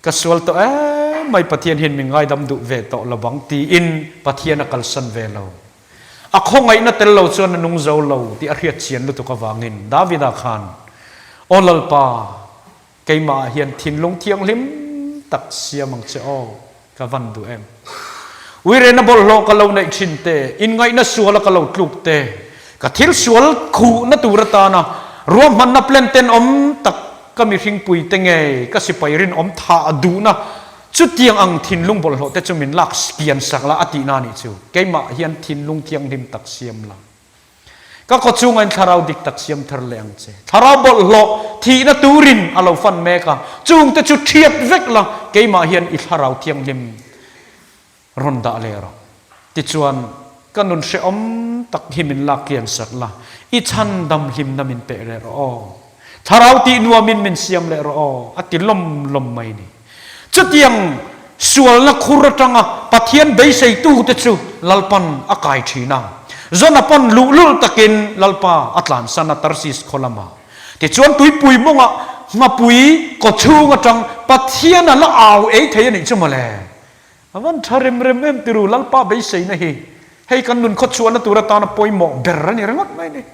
ก็สวลตัวไม่ปะเทียนเห็นมีไงดำดุเวตละบังตีอินปะเทียนกัลสันเวลาอะคงไงนั่นเตลเราจวนนุ่งเจ้าเราที่อาเรียเชียนลุตุกวางินดาวิดาขันโอลลปาไกมาเฮียนทินลงเทียงลิมตักเสียมังเจ้ากวันดูเอ็มวิเรนบอลโลกเราในชินเตอินไงนั่นสวลก็เราคลุกเตกะทิลสวลคู่นั่นตัวรตานะรวมมันนับเล่นเต้นตักก็มีริงปุยเตงไงก็สิไปรินท่าดูนะจุดเตียงอังทินลุงบอลโลแต่จะมีลักเกียนสักละอตินานี่จูไกมาเฮียนทินลุงเทียงดิมตักเสียมละก็ขจุงอันทาราวดิกตักเสียมทารเลงเจทาราวบอลโลที่นั่นตูรินอาเราฟันเมกะจุงแต่จุดเทียบเวกละไกมาเฮียนอิทาราวเทียงดิมรอนดาเลระติจวนก็นุนเชอมตักหิมินลักเกียนสักละอิชันดำหิมนามินเปเรอทาราวตีนัวมินเสียมเลรออติลมไม่นี่จุดยังส่วนละคุรตังปะเทียนเบยใส่ตู้เตจูลัลปันอากายชีนาจนอปันลุตะกินลัลปาอัตลันสนาตาร์ซิสโคลามาแต่ชวนตุยปุยมงะมาปุยก็ชูงจังปะเทียนละเอาเทียนนี่จุมาเลยวันทาริมเมติรูลัลปาเบยใส่นะให้กันนุนขดชวนตัวตานปอยหมอกเบรนี่รังไม่เนี่ย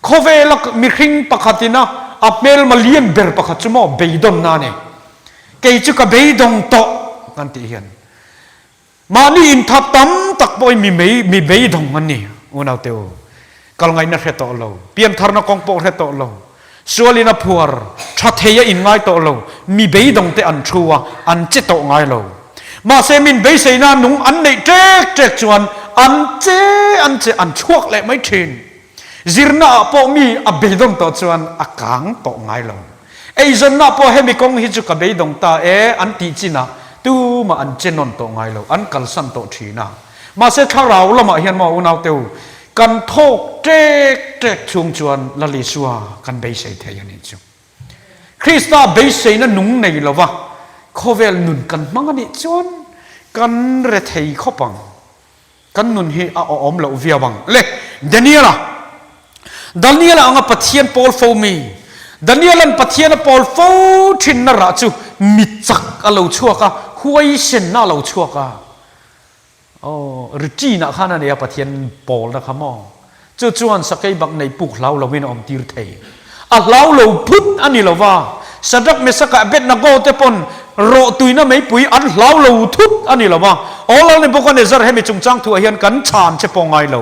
เขาเวลมีคริงปะขัดนะอับเมลมาเลียนเบรปะขัดจุมาเบยดงนาเนี่ยเกยจุกเบยดงโตกันตีเห็นมานี่อินทับตั้มตักปอยมีเบยดงมันนี่อุณาเตียวกลางไงนักเรตโตโลเปียนทารนักกองปอเรตโตโลส่วนลินาพัวร์ชัดเฮียอินไงโตโลมีเบยดงเตอันชัวอันเจโตไงโลมาเซมินเบยเซนานุงอันในเจ๊จวนอันเจอันชั่วเลยไม่ชินจิรนาพอมีอเบยดงต่อจวนอากางต่อไงเราไอ้จนนาพอเฮมิกงฮิจุกเบยดงตาอันตีจินะตูมาอันเจนนต่อไงเราอันกัลสันต่อชีนะมาเสข้าเราละมาเฮียนมาอุณาวเตวกันโทกเจ๊ชวงจวนละลิชัวกันเบยเซเทียนี่จูคริสต์เบยเซนั้นนุ่งในละวะโคเวลนุนกันมังนี่จวนกันเรทัยข้อปังกันนุนเฮอมเราเวียบังเล่ดานิเอลอังปะเทียนปอลโฟมีดานิเอลันปะเทียนปอลโฟทินนราจูมิจักเราชัวกะหวยเส้นน่าเราชัวกะริจีน่ะข้านั่นเองปะเทียนปอลนะครับมอจวนสักไอ้บักในปุกเราไม่นอมตีรเทยเราพุทธอันนี้เราว่าสะดักเมสกะเบ็ดนักโกเตปนโรตุยน่ะไม่ปุยอันเราทุบอันนี้เราว่าเราในพวกนี้จะให้มีจงจังทัวเฮียนกันชานเชปองไงเรา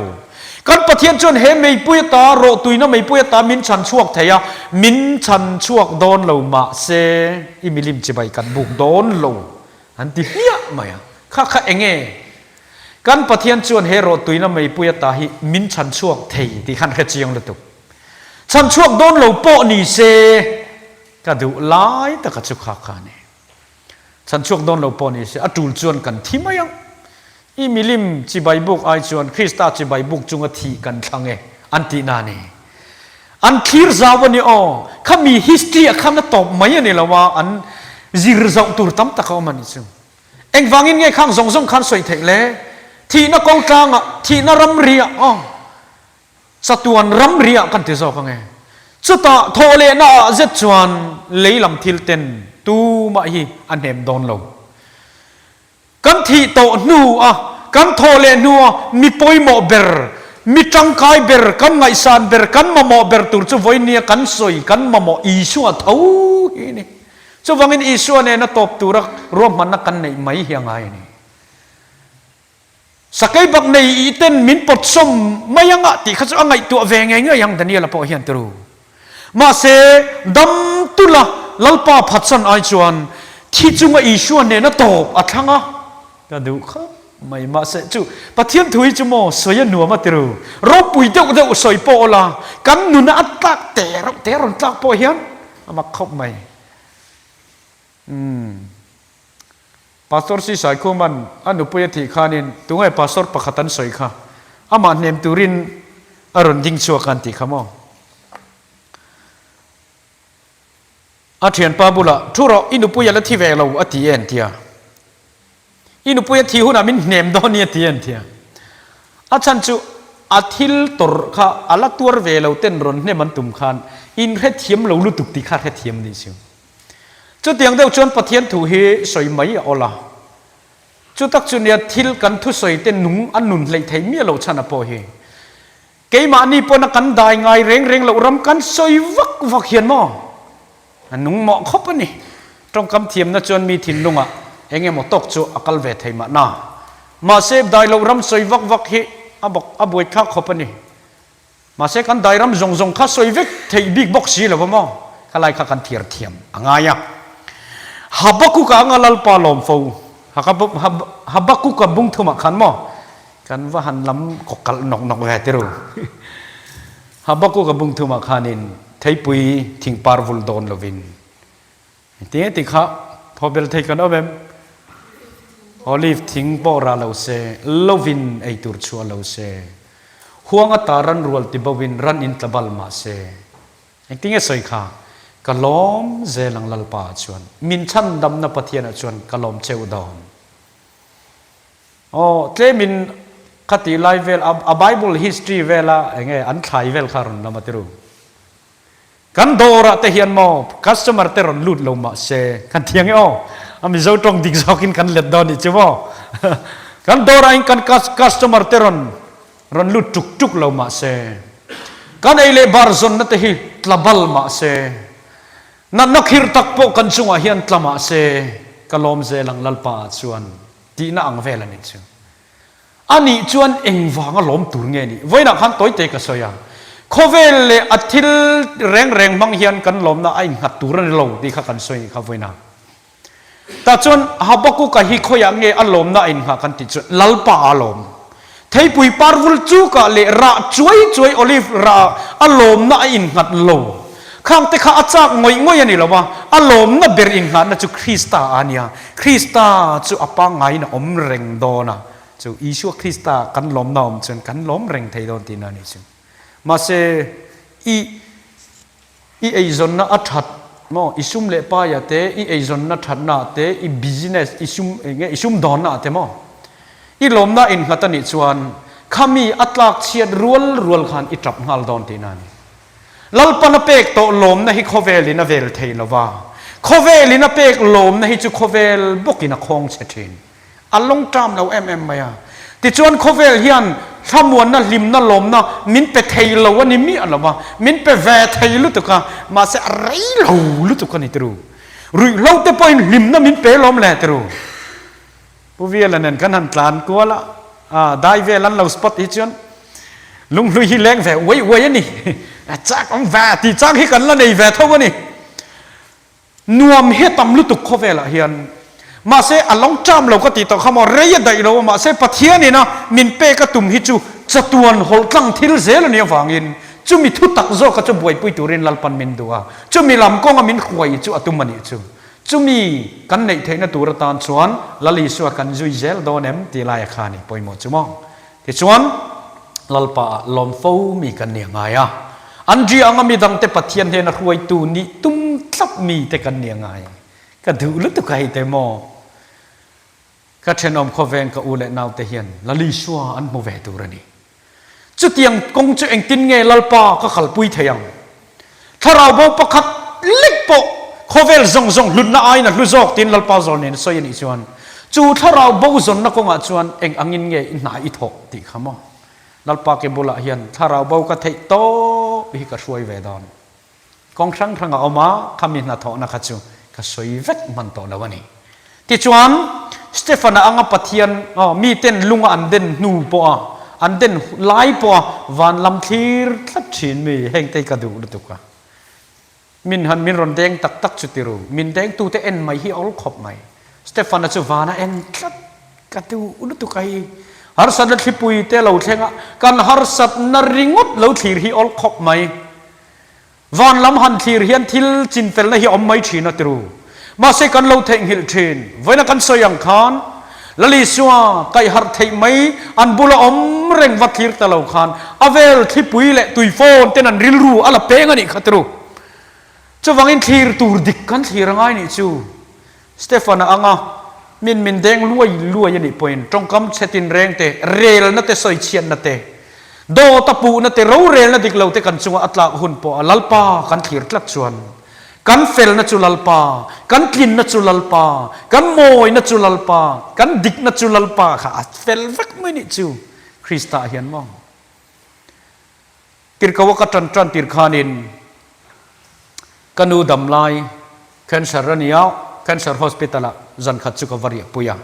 กันปะเทียนจนเฮไม่ปุยตาโรตุยน่ะไม่ปุยตามินชันช่วงเทียมินชันช่วงโดนเรามาเซอิมิลิมจิบายกันบุกโดนเราอันที่เฮียมาอ่ะข้าเองกันปะเทียนจนเฮโรตุยน่ะไม่ปุยตาฮิมินชันช่วงเทียที่ขันแค่เจียงเลยตุชันช่วงโดนเราโปนี่เซก็ดูหลายแต่ก็จุกขาขานี่ฉันช่วงโดนเราปนี่เสียอจูลจวนกันที่ไม่ยังอีมิลิมจีใบบุกไอจวนคริสต์จีใบบุกจุงทีกันทั้งอันตีนานี่อันคีร์ซาวันนี้ข้ามี history ข้าน่ะตอบไม่เนี่ยละว่าอันจิรซาตัวตั้มตะเขามันนี่ซึ่งเอ็งฟังอินไงข้างสงขันสวยเถอะเลยที่นักกองกลางที่นักรำเรียสตวนรำเรียกันที่สองไงสุดท้ายทอเลน่าเจ็ดชวนเลยลำทิลเตนตูมาฮีอันเห็มโดนเรากันที่โตนัวกันทอเลนัวมีปอยหมอเบอร์มีจังกายเบอร์กันไงซานเบอร์กันมาหมอเบอร์ตัวจะไว้เนี่ยกันสวยกันมาหมออีชัวเท่านี่จะว่างินอีชัวเนี่ยนะตบตัวรักรวมมันนักกันในไม่เฮียงไงนี่สักไอ้บักในอีเต้นมินปดส้มไม่ยังอ่ะที่เขาจะเอาไงตัวแวงไงเงี้ยยังแต่เนี่ยละพอเฮียนตัวมาเสดำตุละลัลปาพัดสันไอจวนที่จุงอีชัวเนี่ยนะตบอัดทั้งก็ดูครับ ไม่มาเสจูปะเทียนถุยจุโมสวยหนัวมาติรูรบปุยเดาสวยโปลากันนุนอัตตักแต่รอนตักโปเฮียนมาคบไม่พาสตอร์สิสายคู่มันอันนุปุยที่ขานินตัวไอ้พาสตอร์ปะขัตันสวยค่ะอามาเนมตุรินอารมณ์ดิ้งชัวกันติขโมอาเทียนปาบุละทุรออินุปุยละที่เวลาอติเอ็นเทียอินุปุยที่หุ่นมินเนมดอนี่ที่เอ็นเทียอาจารย์จูอาทิลตรข้าอาลักตัวเวลาเต้นรอนเนี่ยมันตุ่มขันอินเฮเทียมเราลุตุกติขาเฮเทียมนี่สิจุดอย่างเดียวจนปะเทียนถูเฮสวยไหมเอาละจุดตักจุดเนี่ยทิลกันทุสวยเต้นนุ่งอันนุนเลยไทยเมียเราชนะพอเฮเกยมานี่ปนกันได้ไงเร่งเรารำกันสวยวักเขียนมั้งนุ่งเหมาะครบนี่ตรงคำเทียมนะจนมีถิ่นลุงอ่ะเองหมดตกจูอักลเวทให้มาหน้ามาเสพได้เรารำสวยวักเฮอบวยข้าครบนี่มาเสกันได้รำจงข้าสวยวักที่บิ๊กบ็อกซี่แล้วมั้งข้าไล่ข้ากันเทียมอ่างไงอ่ะฮับกุกอ่างลัลปาลอมฟูฮับกุกบุ้งทุ่มขันมั้งกันว่าหันล้ำกกัลนกแหวติรูฮับกุกบุ้งทุ่มขันินไทยปุยทิ้งปาร์วุลโดนลวินทีนี้ติข้าพอเบลไทยกันเอาแบบโอลิฟทิ้งปอราเราเซลวินไอตูร์ชัวเราเซห่วงอัตารันรัวติบวินรันอินตะบัลมาเซทีนี้สวยข้ากะล้อมเจลังลัลปาชวนมินชันดำนับเทียนชวนกะล้อมเชวดอมเทมินคติไลฟ์เวลa Bible history เวลาเงี้ยอันไทยเวลคารุนละมาติรูกันโดระเทียนมอ customer เตรอนลุดลงมาเซกันเทียงอ้ออามิเจ้าตรงดิ่งสกินกันเล็ดดอนอีกใช่ไหมกันโดระอินกัน customer เตรอนรันลุดจุกลงมาเซกันไอเล่บาร์ซอนนั่นเตหิตลาบัลมาเซนั่นนักฮิรตักโปกันจุงอาเฮียนตลามาเซกะลอมเซลังลัลปาชวนที่น่าอังเวลนี่ชิอันนี้ชวนเองวางล้อมตุรเงี้ยนี่ไว้นักขันตัวเตกสอยโคเวลเลอทิลแรงบางเฮียนกันล้อมน่ะไอ้หัดตุรันเราที่ข้ากันสอยข้าไว้นักแต่ชวนฮับกุกะฮิโคยังเงอันล้อมน่ะไอ้หัดกันติดชวนลัลปาล้อมไทยปุยปาร์วุลจูกะเลระช่วยโอลิฟระอันล้อมน่ะไอ้หัดโลข้างแต่ข้าอาจารย์งอยนี่หรอวะอารมณ์น่ะเบริงหันน่ะจุคริสตาอันยาคริสตาจุอปังไงน่ะเร่งโดนะจุอิชัวคริสตากันล้มนอมจนกันล้มเร่งไทยโดนตีนั่นนี่จุมาเสอีไอซอนน่ะอัดหัดมั้งอิชุมเล่ป้ายาเตอีไอซอนน่ะหัดน่ะเตอีบิสเนสอิชุมดอนน่ะเตมั้งอีล้มน่ะอินหัดนี่ชวนขามีอัตลักษณ์เชียดรัวขันอิตรับหัลโดนตีนั่นลัลปนเปกโตลมนะฮิโคเวลินาเวลเทลวาโคเวลินาเปกลมนะฮิจุโคเวลบุกินาคงเชตินอัลลงจามเรามายาติจวนโคเวลยันถ้ามวนนะลิมนะลมนะมินเปเทลวันนี้มีอะไรวะมินเปเวเทลุตุกะมาเสอะไรเราลุตุกะนี่ตรูรุยเราแต่พอลิมนะมินเปลมแหละตรูผู้เวลนั้นกันหันตานกัวละได้เวลันเราสปอตอีจวนลุงลุยฮิแรงแฝงไว้นี่จากองแฝงที่จากให้กันแล้วในแฝงเท่าวันนี้นวมเฮตัมลุตุกเขาเวลาเฮียนมาเสอลองจำเราก็ติดต่อเขามาเรียดได้เรามาเสปะเทียนี่นะมินเปกตุ่มฮิจูจะตัวนหอลตั้งทิลเซลเนี่ยฟังอินจูมีทุตักโซก็จะบวยปุยตุเรนลัลปันมินดัวจูมีลำกงมินขวยจูอตุมันนี่จูมีกันในเทนตุรตานชวนลลิสวกันจุยเซลโดนเอ็มตีลายขานี่ปอยหมดจูมองที่ชวนลัลปาลอมฟูมีกันเนี่ยไงอ่ะอันจีอังมีดังเตปะเทียนเทนรวยตูนี่ตุ้มทับมีแต่กันเนี่ยไงก็ดูลุตุกไอเตมอก็เชนอมโคเวนก็อูเลนาวเตเฮียนลลิชัวอันโมเวตูรนี่จุดยังกงจุเองตินเงลัลปาก็ขัลปุยเทียงถ้าเราบอกประคับเล็กปกโคเวลซงลุนน่าไอนะลุจอกตินลัลปาโซนินสอยนี่ชวนจู่ถ้าเราบอกซนนักงาชวนเองอังอินเงอินหนาอิทอกติขมอลัลปาเก็บุลาเฮียนถ้าเราบอกก็เทโตฮิก็ช่วยเวดอนกองช่างทางเอามาคำมินาทอนักจูก็ช่วยเวทมันโตแล้ววันนี้ที่ชวนสเตฟานาอังปะเทียนมีเต้นลุงอันเด่นนูปออันเด่นไล่ปอวันลำทีร์ทัดชินมีแห่งเตกระดูกตุกะมินหันมินรอนแดงตักจุติรูมินแดงตูเตเอ็นไม่ฮิออลขบไม่สเตฟานาจูวานาเอ็นทัด katu ulu tu kai harsat la thipui te lo thenga kan harsat na ringut lo thir hi ol khop mai van lam han thir hian thil chin fel na hi om mai thina tru ma se kan lo theng hil thin voina kan soyang khan lali suwa kai har thei mai an bula om reng wat thir ta lo khan avel thipui le tui phone ten an ril ru ala peng ani khatru chawangin thir tur dik kan thir ngai ni chu Stefan anga min deng luai ani point trong kam setin reng te rel na te soi chian na te do tapu na te ro rel na dik lo te kan chunga atla hun po lalpa kan thir tlak chuan kan fel na chu lalpa kan kin na chu lalpa kan moi na chu lalpa kan dik na chu lalpa kha fel vak mai ni chu Krista hian mo tir kawa ka tran tir khanin kanu damlai cancer ania cancer hospital zan khat chu ka varia puya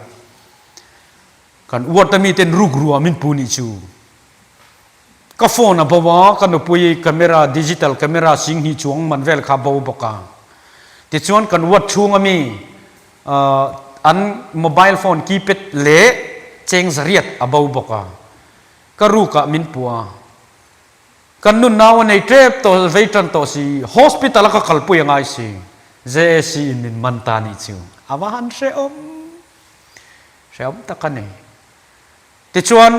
kan watami ten rugruwa min puni chu ka phone abawa kan pui camera digital camera sing hi chuang man vel kha bo boka ti chuan kan wat chunga mi an mobile phone keypad le cheng zariat abo boka ka ru ka min puwa kan nun naw nei trep to veitan to si hospital ka kalpui ngai si JSC min mantani chu awahan se om takane ti chuan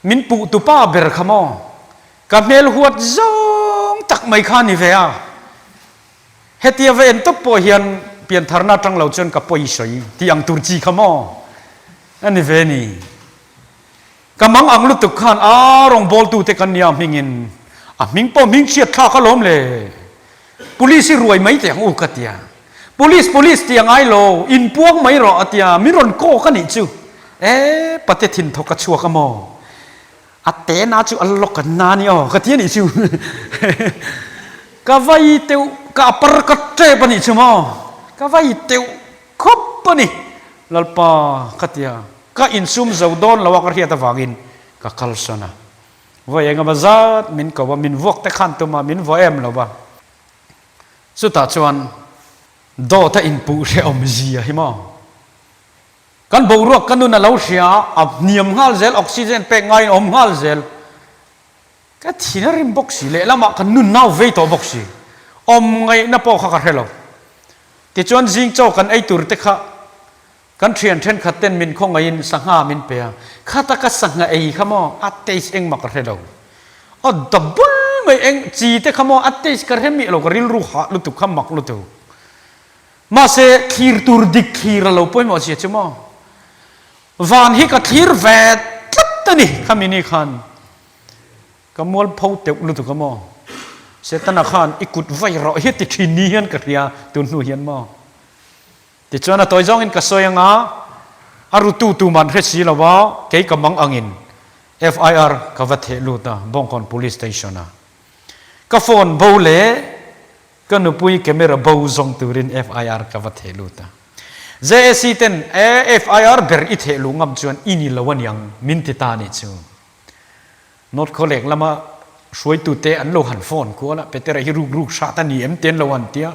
min pu tu pa ber khamo kamel huat zong tak mai khani ve a hetia ven to po hian pian tharna tang lo chon ka poi soi ti ang turchi khamo ani ve ni kamang ang lu tu khan a rong bol tu te kan niam hingin a ming po ming chiat tha ka lom le police ruai mai te ang u katia police tiang ai lo in puang mai ro atia miron ko ka ni chu pate thin thoka chua ka mo ate na chu allok kan na ni o ka ti ni chu ka vai teu ka par ka tre pa ni chu mo ka vai teu khop pa ni lalpa katia ka insum zawdon lawa ka hiata wangin ka kalsana vai anga bazat min ka wa min wok te khan to ma min vo em lo ba su ta chuan do ta in pu re om zia hi mo kan bo ro kan nu na lo sia ab niam ngal zel oxygen pe ngai om ngal zel ka thina rim box le lama kan nu naw ve to box om ngai na po kha ka helo ti chuan jing chaw kan ei tur te kha kan thian then khaten min khong in sanga min pe khata ka sanga ei khamo ateis eng mak helo o double mai eng chi te khamo ateis ka remi lo ka ril ru ha lu tu kham mak lu tu ma se khir tur dik khir lo poi mo chi chmo van hi ka thir vet tlat tani khamini khan kamol phau te lu tu kamo se tana khan ikut vai ro hi ti thini hian ka ria tun nu hian mo ti chona toy jong in ka soyanga aru tu man re si lawa ke kamang angin FIR ka vathe lu ta bongkon police station a ka phone bo le kan pui camera bo zong turin FIR ka vathe lu ta JSC ten FIR ber i the lu ngam chuan ini lawan yang min ti ta ni chu not collect lama suai tu te an lo han phone ko la petere hi ruk sa ta ni em ten lawan tia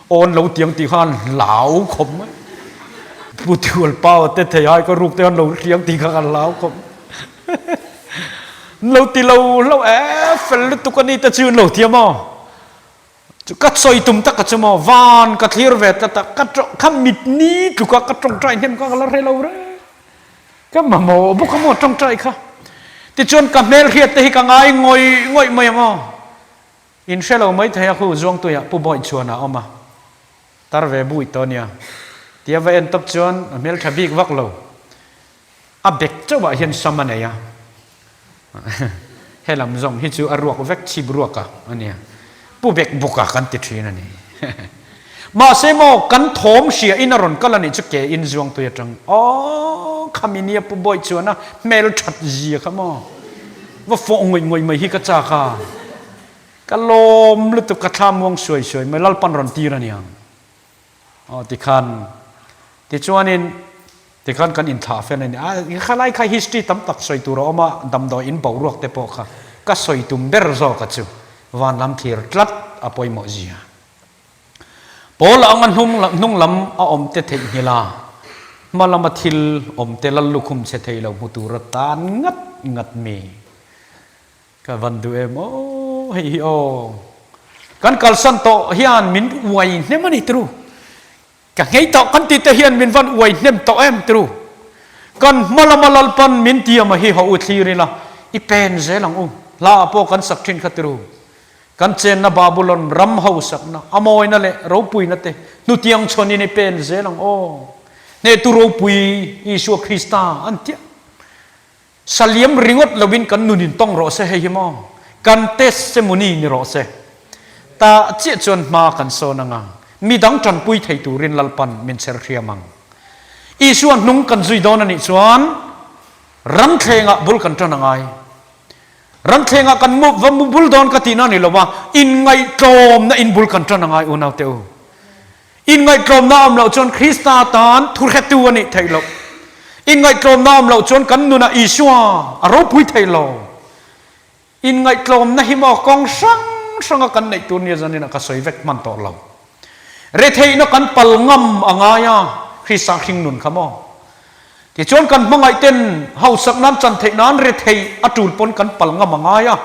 on lo tiang ti khan lau khom pu tual pau te the ai ko ruk te an lo tiang ti khan lau khom lo ti lo fel tu kan ni ta chu lo tia mo chu kat soi tum tak ka chmo van ka thir ve ta ka kham mit ni tu ka trong trai hem ka la re lo re ka ma mo bu ka mo trong trai kha ti chon ka mel khiat te hi ka ngai ngoi mai mo in shelo mai thaya khu zong tu ya pu boy chuana oma tar ve bui to nia tia ve en top chon mel thabik wak lo a bek chawa hian samane ya helam zong hi chu arwak vek chi bruaka ania pu bek buka kan ti thina ni ma se mo kan thom sia inaron kalani chu ke in zong tu ya tang o khaminia pu boy chuana mel that ji khamo wa fo ngoi mai hi ka cha kha kalom lu tu ka tham wong soi mai lal pan ron ti ra niang o ti khan ti chuanin ti khan kan in tha fe ni a khalai kha history tam tak soi tu ro ma dam do in bo ruak te po kha ka soi tum ber zo ka chu van lam thir tlat apoi mo zia pol ang an nung lam a om te thei hila มาลมาทิลอมเตลัลลุคุมเชทัยเรามุตุรตานงัดมีก็วันดูโอ้เฮียกันกัลสันโตเฮียนมินอวยเนี่ยมันอิตรูกันไงโตกันติดเฮียนมินวันอวยเนี่ยโตตรูกันมาลปันมินเตียมาฮีฮาอุทีริละอีเป็นเจลังลาโปกันสักทินขัตรูกันเจนนะบาบุลอนรัมเฮาสักนะอโมยนั่นแหละเราปุยนั่นเตนุเตียงชนนี่เป็นเจลังเนี่ยตัวเราปุยอิสุคริสต์อันเดียสลีมริงดลวินกันนุนินต้องรอเสเฮียมอกันเตสเซมุนีนี่รอเสตาเจี๊ยจนมากันโซนังมีดังจันปุยไทยตูรินลลปันมินเซอร์เคียมังอีส่วนนุ่งกันจุยโดนันอีส่วนรันเทงะบุลกันจันงไงรันเทงะกันมุบมุบุลดอนกตินันนี่หรอวะอินไงโจมนะอินบุลกันจันงไงอุณาเตวอินไงโจมน้ำเราจนคริสตาตานทุเรตัวนี่ไทยเราอินไงโจมน้ำเราจนกันนุนะอีส่วนเราปุยไทยเราอินไงโจมนะฮิมอกองสังกันในตัวนี้จันนี่นะก็สวยเวกมันต่อเราเรเทยนักกันปัลงำอ่างายาคริสต์คิงนุนขโมที่ชวนกันมังไอเต้นเฮาสักนั้นจันเทนั้นเรเทยอจูลปนกันปัลงำอ่างายา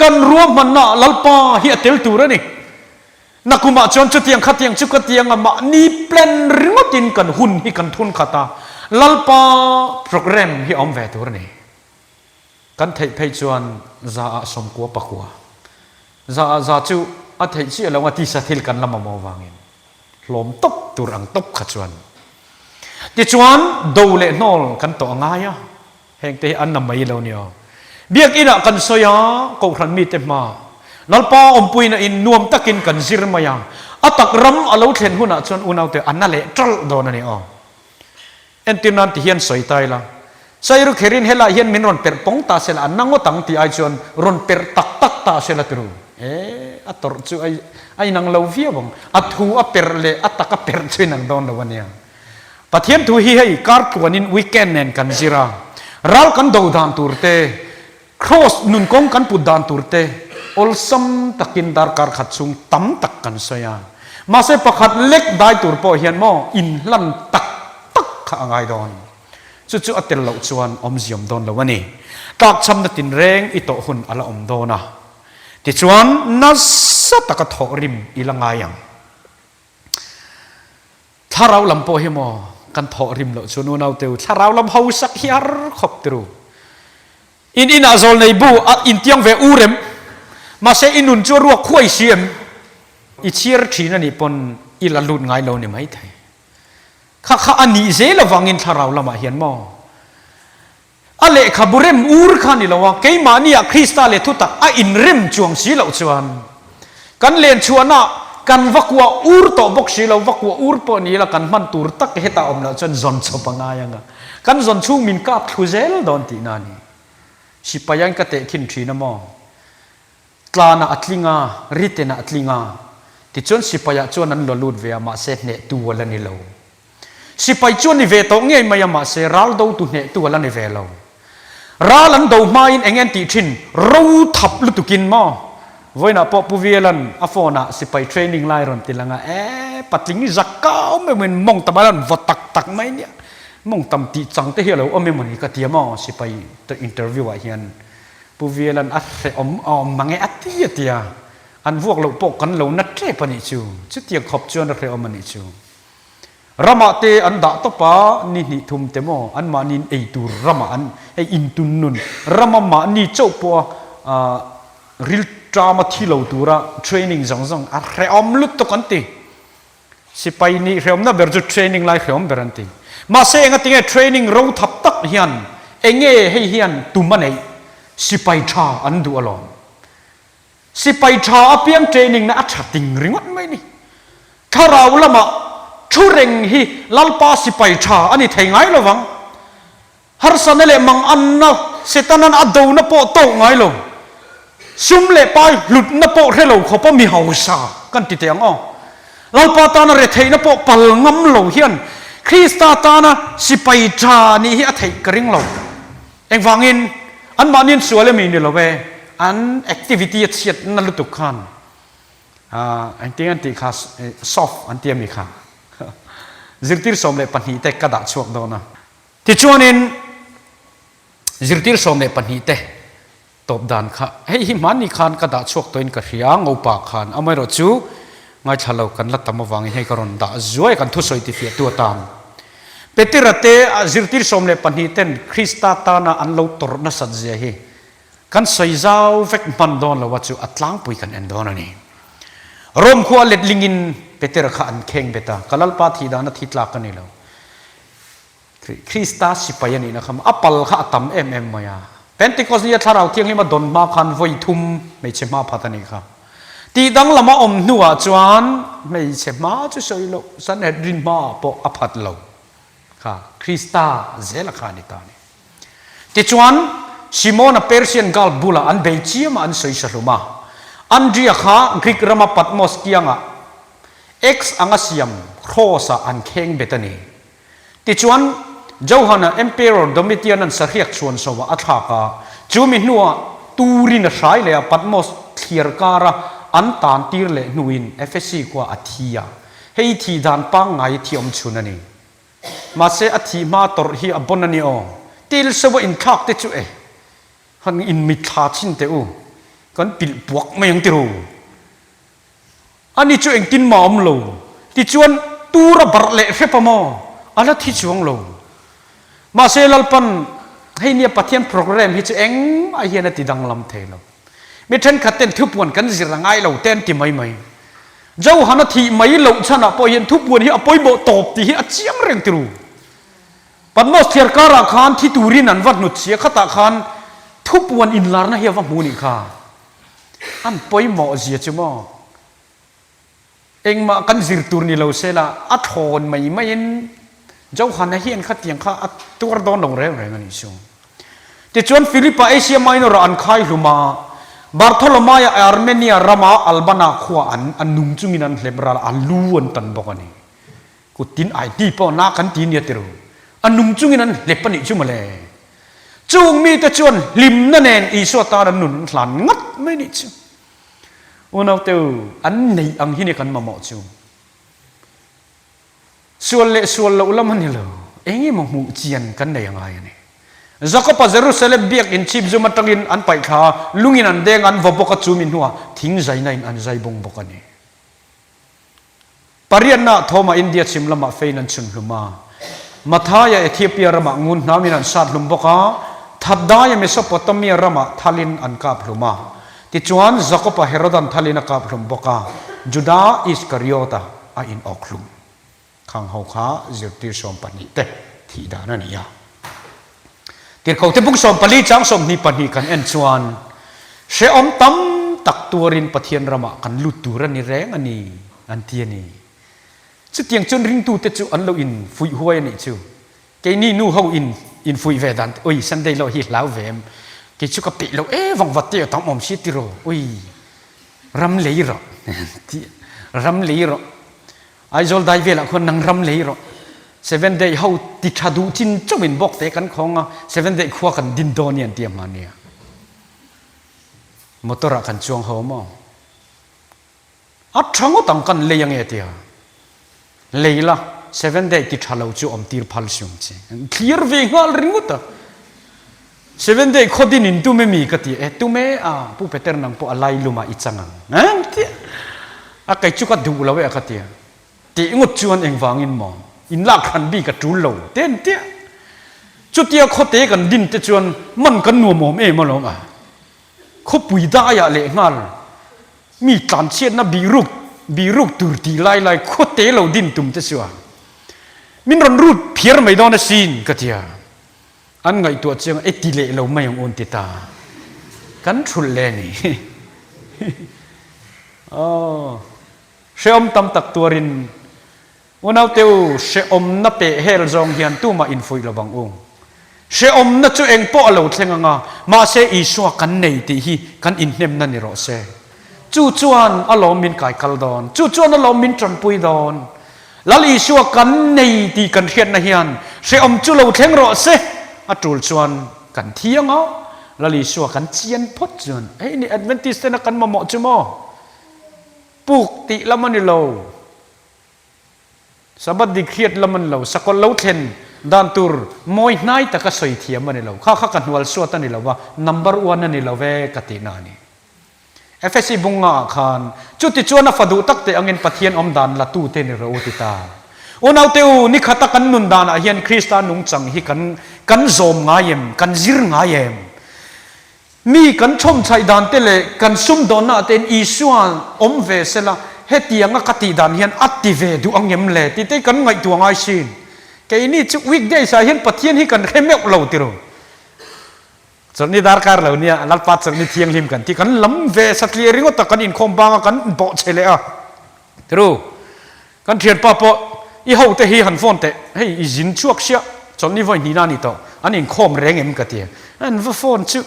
กันรวมมันน่ะลัลปาเฮียเตลตูระนี่นักกุมาชวนจุดเตียงขัดเตียงจุกเตียงมานี่เปลี่ยนริงตินกันหุ่นฮิกันทุนขัตาลัลปาโปรแกรมฮิอมเวตูระนี่กันเทยเพยชวนซาสมกัวปักกัวซาจูอัฐิเชื่อแล้วว่าที่สัติลกันละมาโมวางินลมตบตุรังตบขจวนที่ชวนดูเล่นอลกันต่อง่ายแห่งที่อันนั้นไม่เล่าเนี่ยเบียกอินะกันสยาก็ขันมีเต็มมานัลปาอมปุยน่ะอินนวมตะกินกันซิรมายังอัตักรำอลาวเทนหุ่นชวนอุณาวเตอันนั่นแหละจัลโดนนี่เอ็นตินันที่เฮียนสวยตายละใส่รุกเฮรินเฮล่าเฮียนมินรอนเปิดปงตาเสละอันนั่งตังที่ไอชวนรอนเปิดตักตาเสละตรูอัตร์จูไอ้นางเลวเฟียบังอัตหูอัปเปอร์เลอัตตะกับเปอร์ช่วยนางดอนละวันนี้ปะเทียนทูฮีให้การกวนนินวีแกนเนนกันจิราเรากันดูดานตูร์เตครอสนุนกงกันปุดดานตูร์เตอลซัมตะกินดาร์การขัดซุงตั้มตักกันสยามมาเสปะขัดเล็กได้ตูร์ปอเฮียนมออินลันตักข้างไงดอนจู่ๆอัตเตลเหล่าชวนอมซิมดอนละวันนี้ตักช้ำนัดตินแรงอิโตหุ่นอัลอมดอนะที่ชวนนัสตะกะทอริมอีลังไงยังถ้าเราลำโพให้มอกันทอริมเราชวนเอาเตวถ้าเราลำเฮาสักฮิอาร์ขบตรูอินอาโซลในบูอินเตียงเวอูเรมมาเซอินุนจัวรัวคุยเสียมอิเชียร์ชีนันนี่ปนอิลลุนไงเราเนี่ยไม่ไทยข้าอันนี้เจละวังอินถ้าเราละมาเห็นมออะไรขับเริมอูร์ขันนี่ละว่าเกี่ยมานี่คริสตัลเลทุตักอินเริมจวงสีเหล่าชวนกันเลียนชวนน่ะกันวักว่าอูร์ต่อบกสีเหล่าวักว่าอูร์ปนี่ละกันมันตูร์ตักเหตุอมละจนจนชอบงายังกันจนชูมินกับทุเจลดอนตีนานี่สิปยังกะเตะขินทีนะมอตลานะอัตลิงาริเตนะอัตลิงาที่จนสิปยะจวนนั้นลลูดเวียมาเสเนตัวละนี่เราสิปยจวนนี่เวตงเงี้ยมายามาเสรัลดูตุเนตัวละนี่เวเราราลันดูมาอินเองติชินเราทับลุตุกินมอวันน่ะพอปูเวลันอฟอนะสิไปเทรนนิ่งไลน์รอนติลังปัจจิงนี่จักก้าวไม่เหมือนมองตะบันวัดตักไหมเนี่ยมองตำตีจังเตะเหี้ยเราไม่เหมือนกับเทียมอสิไปตัวอินเตอร์วิวเฮียนปูเวลันอัดเสอมมังเงอัดเทียเทียอันพวกเราปกกันเรานัดเทปนิจูชุดเทียขอบจวนเราเอมันนิจูรามาเตอันดาตปานี่นี่ทุ่มเตมออันมานินไอตูรามาอันไออินตุนนุนรามานี่เจ้าปัวริลตรามาที่เราตัวระเทรนนิ่งจังอะเรียมลุตตกันตีสิไปนี่เรียมน่ะเบอร์จุดเทรนนิ่งไลฟ์เรียมเบอร์นันตีมาเสงติงเทรนนิ่งเราทับตักเฮียนเองให้เฮียนตุมันไอสิไปชาอันดูอลอนสิไปชาเพียงเทรนนิ่งน่ะอัดติงริงวัดไหมนี่ถ้าเราละมาชูเร่งฮีลัลปาสิไปชาอันนี้เทงไงละวังฮาร์สันเล่มังอันนะเสตันันอัดดูนะโปโตไงละซุ่มเล่ไปหลุดนะโปเรโลเขาปมีเฮาซากันติดยังอ๋อลัลปาตานะเรเทนะโปปัลงำโลเฮียนคริสตาตานะสิไปชานี่ฮีอัฐิกริงโลเองฟังอินอันมานินสวยเลยมีนี่ละเวอันแอคทิวิตี้เชียดนั่นลุตุกขันอันที่อันที่ข้าซอฟอันที่มีข้า zirtir som le pani te kada chuak do na ti chuanin zirtir som le pani te top dan kha hei hi mani khan kada chuak toin ka riang opa khan amai ro chu ngai thalo kan la tamawangi hei karon da zuai kan thu soi ti fi tu tam petirate zirtir som le pani ten krista ta na an lo tor na sat je hi kan soi zau vek man don lo wa chu atlang pui kan en don ani rom khwa let lingin peter kha an kheng beta kalal pa thi da na thitla kan ni lo krista sipayani na kham apal kha atam em maya pentecost ni tharau thiang hi ma don ma khan voi thum me chema phatani kha ti dang lama om nuwa chuan me chema chu soi lo san edrin ma po aphat lo kha krista zela kha ni ta ni ti chuan simona persian gal bula an be chiam an soi saluma andria kha greek rama patmos kianga x angasiam khosa an kheng betani ti chuan Johana Emperor Domitian an sarhiak chuan sowa athaka chumi nuwa turin a hrai le Patmos thirkara an tan tir le nuin FSC kwa athia hei thi dan pa ngai thiom chunani ma se athi ma tor hi abonani o til sewa in thak te chu e han in mi tha chin te u kan pil puak mayang tiru ani chu eng tin ma om lo ti chuan tura bar le repamo ala thi chuang lo ma se lalpan hei nia pathian program hi chu eng a hian ti dang lam thelo mi then khaten thupuan kan zirangai lo ten ti mai mai jo hana thi mai lo chana po hian thupuan hi apoi bo top ti hi a chiang reng tiru panmos thirkara khan thi turin an wat nu chia khata khan thupuan in lar na hi wa mu ni kha an poi mo zia chu mo eng ma kan zir tur ni lo sela a thon mai mai in Jau hana hian kha tiang kha tur don dong reng reng ani su ti chuan Philippa Asia Minor an khai luma Bartholomew Armenia Rama Albana khwa an nung chungin an hlebra alu an tan bokani ku tin ai ti po na kan tin ya tiru an nung chungin an lepani chu male chung mi te chuan lim na nen I so ta an nun hlan ngat mai ni chu unaw teu an nei ang hi ne kan ma mo chu sual lo lam han lo engi mo mu chian kan nei angai ani zakopa Jerusalem biak in chip zumatangin an pai kha lungin an deng an voboka chumin huwa thing zai nain an zai bong bokani parianna thoma India chimlama feinan chun hluma mathaya Ethiopia rama ngun namin an sat hlum boka thadaya Mesopotamia rama thalin an kap hluma ti chuan zakopa Herodan thalin kap hlum boka Juda Iskariota a in oklum khang hau kha zirtir som pani te thi da na ni ya tir khau te bung som pali chang som ni pani kan en chuan she om tam tak turin pathian rama kan lut turan ni reng ani an ti ani chu tiang chun ring tu te chu an lo in fui huai ani chu ke ni nu ho in fui ve dan oi sunday lo hi lau vem ke chu ka pi lo e wang wat te tam om si ti ro oi ram lei ro ti ram lei ro ai zol dai vela khon nang ram lei ro 7 day ho ti thadu chin chawin bok te kan khonga 7 day khwa kan din donian tiam mania motora kan chuang ho mo athango tang kan leyang e tia leila 7 day ti thalo chu om tir phal siung che clear ve ngal ringuta 7 day khodin in tu me mi ka ti e tu me a pu peter nang po alai luma ichanga han ti a kai chu ka du lawe ka tia ti ngut chuan eng wangin mo in la khan bi ka tu lo ten tia chu tia khote kan din te chuan man kan nu mom e ma lo ma kho pui da ya le ngal mi tlan chiat na bi ruk tur ti lai lai khote lo din tum te chuan min ron rut phiar mai don na sin ka tia an ngai tu chiang e ti le lo mai ang on ti ta kan thul le ni oh sheom tam tak tuarin unaw teu sheom na pe hel zong hian tu ma in fui lawang ong sheom na chu eng po lo thlenganga ma se iswa kan nei ti hi kan in hnem na ni ro se chu chuan alo min kai kal don chu chuan alo min trampui don lal iswa kan nei ti kan hian na hian sheom chu lo thleng ro se atul chuan kan thianga lal iswa kan chian phot chuan ei ni adventist na kan ma mo chu mo puk ti lamani lo สบัดดิเครียดละมันเราสกอลเลาเทนดานตูร์มวยนายตะก็สวยเทียมมันนี่เราข้ากันวัลสวดนี่เราว่า number 1นั่นนี่เราเวกตินานี่FSC บุงงาขานจุดที่ชวนนักฟดูตักเตอังเงินปะเทียนอมดานละตู้เตนิเราติตาโอนเอาเตวนี่ขัดกันนุนดานอาเฮียนคริสตานุงจังฮิกันโจมงาเยมกันจิรงาเยมมีกันชมชัยดานเตเลกันซุ่มดอนนาเตนอีส่วนอมเวเซละเฮตียงกติดานเฮียนอัติเวดูอังเยมเลติเตกันไงตัวไงชินแกนี่จุวิกเดย์สาเฮียนปะเทียนฮิกันเข้มเมกเหล่าติโรส่วนนี้ดาร์การเหล่านี้ลัดปัดส่วนนี้เทียงหิมกันที่กันล้ำเวสัตเลียริงก็ตะกันอินคอมบางกันบ่เชลอ่ะติโรกันเทียนป้าปออีเขาเตะหันฟอนเตะให้อีจินชวกเชียส่วนนี้วันนี้นานี่ต่ออันนี้คอมแรงเอ็มกันเตียอันว่าฟอนชื่อ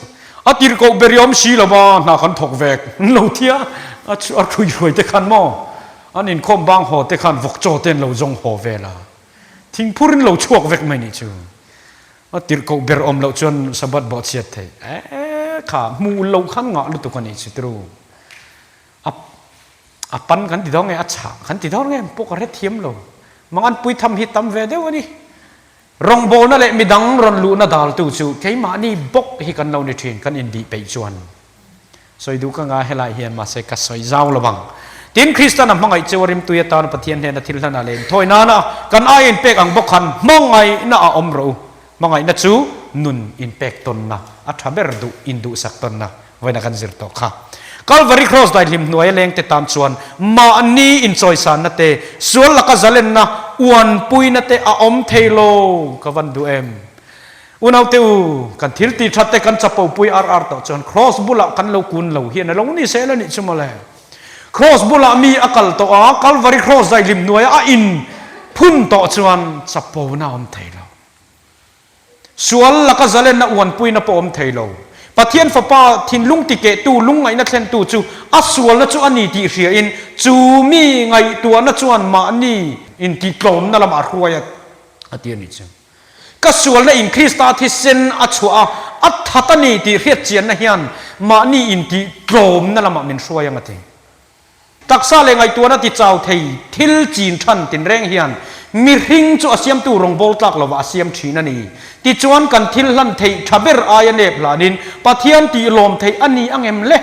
อาทิตย์ก็เบริอมชีละบ้านากันถกแวกเราเทียอาคุยรวยเตะขันมออันนี้คอมบางหัวเตะขันวกโจเต้นเราจงหัวเวลาทิ้งพูดเราชวกแวกไม่นี่ชื่ออาทิตย์ก็เบริอมเราจนสะบัดบอดเสียเถอะขามูเราขันงะลุตุกันนี่สิตรูปันกันติดท้องไงอัจฉากันติดท้องไงพวกอะไรเทียมเรามังอันปุยทำหิตทำเวเดวนี่รองโบนั่นแหละมีดังรอนลูน่าดาลตูจูแค่มานี่บกให้กันเราในเทรนกันอินดีไปจวนสวยดูกันง่ายให้ลายเฮียนมาเสกสวยเจ้าละบังทีมคริสเตียนมังไงเจวริมตุยตานปะเทียนเฮนทิลนาเลนถอยนานะกันไออินเปกอังบกขันมังไงน่าอมรูมังไงน่าจูนุนอินเปกตนนะอัฐเบรดูอินดูสักตนนะไว้นักันจิรโตค่ะCalvary Cross ได้ลิมหน่วยเลี้ยงเตตามส่วนมาอันนี้อินซอยสานนัตเตส่วนละก็จะเล่นนะอวนปุยนัตเตอาอมเทโลกวันดูเอ็มอุณเอาเตวกันทิลตีชัดเตกันจับปุยอาร์ต่อจน Cross บุละกันเรากุนเราเฮียนเรานี่เสร็จแล้วนี่ชั่วโมงเลย Cross บุละมีอากาศต่อCalvary Cross ได้ลิมหน่วยอินพุ่นต่อจวนจับปุยน่าอมเทโลส่วนละก็จะเล่นนะอวนปุยน่าปอมเทโลปะเทียนฟ้าป้าทินลุงติเกตูลุงไงนักเล่นตูจูอัศวรนัจวนนี้ที่เสียอินจูมีไงตัวนัจวนมานี่อินที่กลมนั่นละมาหัวยอันนี้จังก็ส่วนละอินคริสต์ที่เซนอัจฉริอัตถตันีที่เรียกเจียนนะฮันมานี่อินที่กลมนั่นละมาเป็นหัวยยังไงตักซาเลงไงตัวนัติเจ้าไทยทิลจีนทันตินแรงฮันมีริงจูอาเซียมตูรงโบลตักละว่าอาเซียมชีนันนี่ที่จวนกันทิลลันไทยทับเบอร์อายเนปลานินปะเทียนตีลมไทยอันนี้อังเอ็มเล่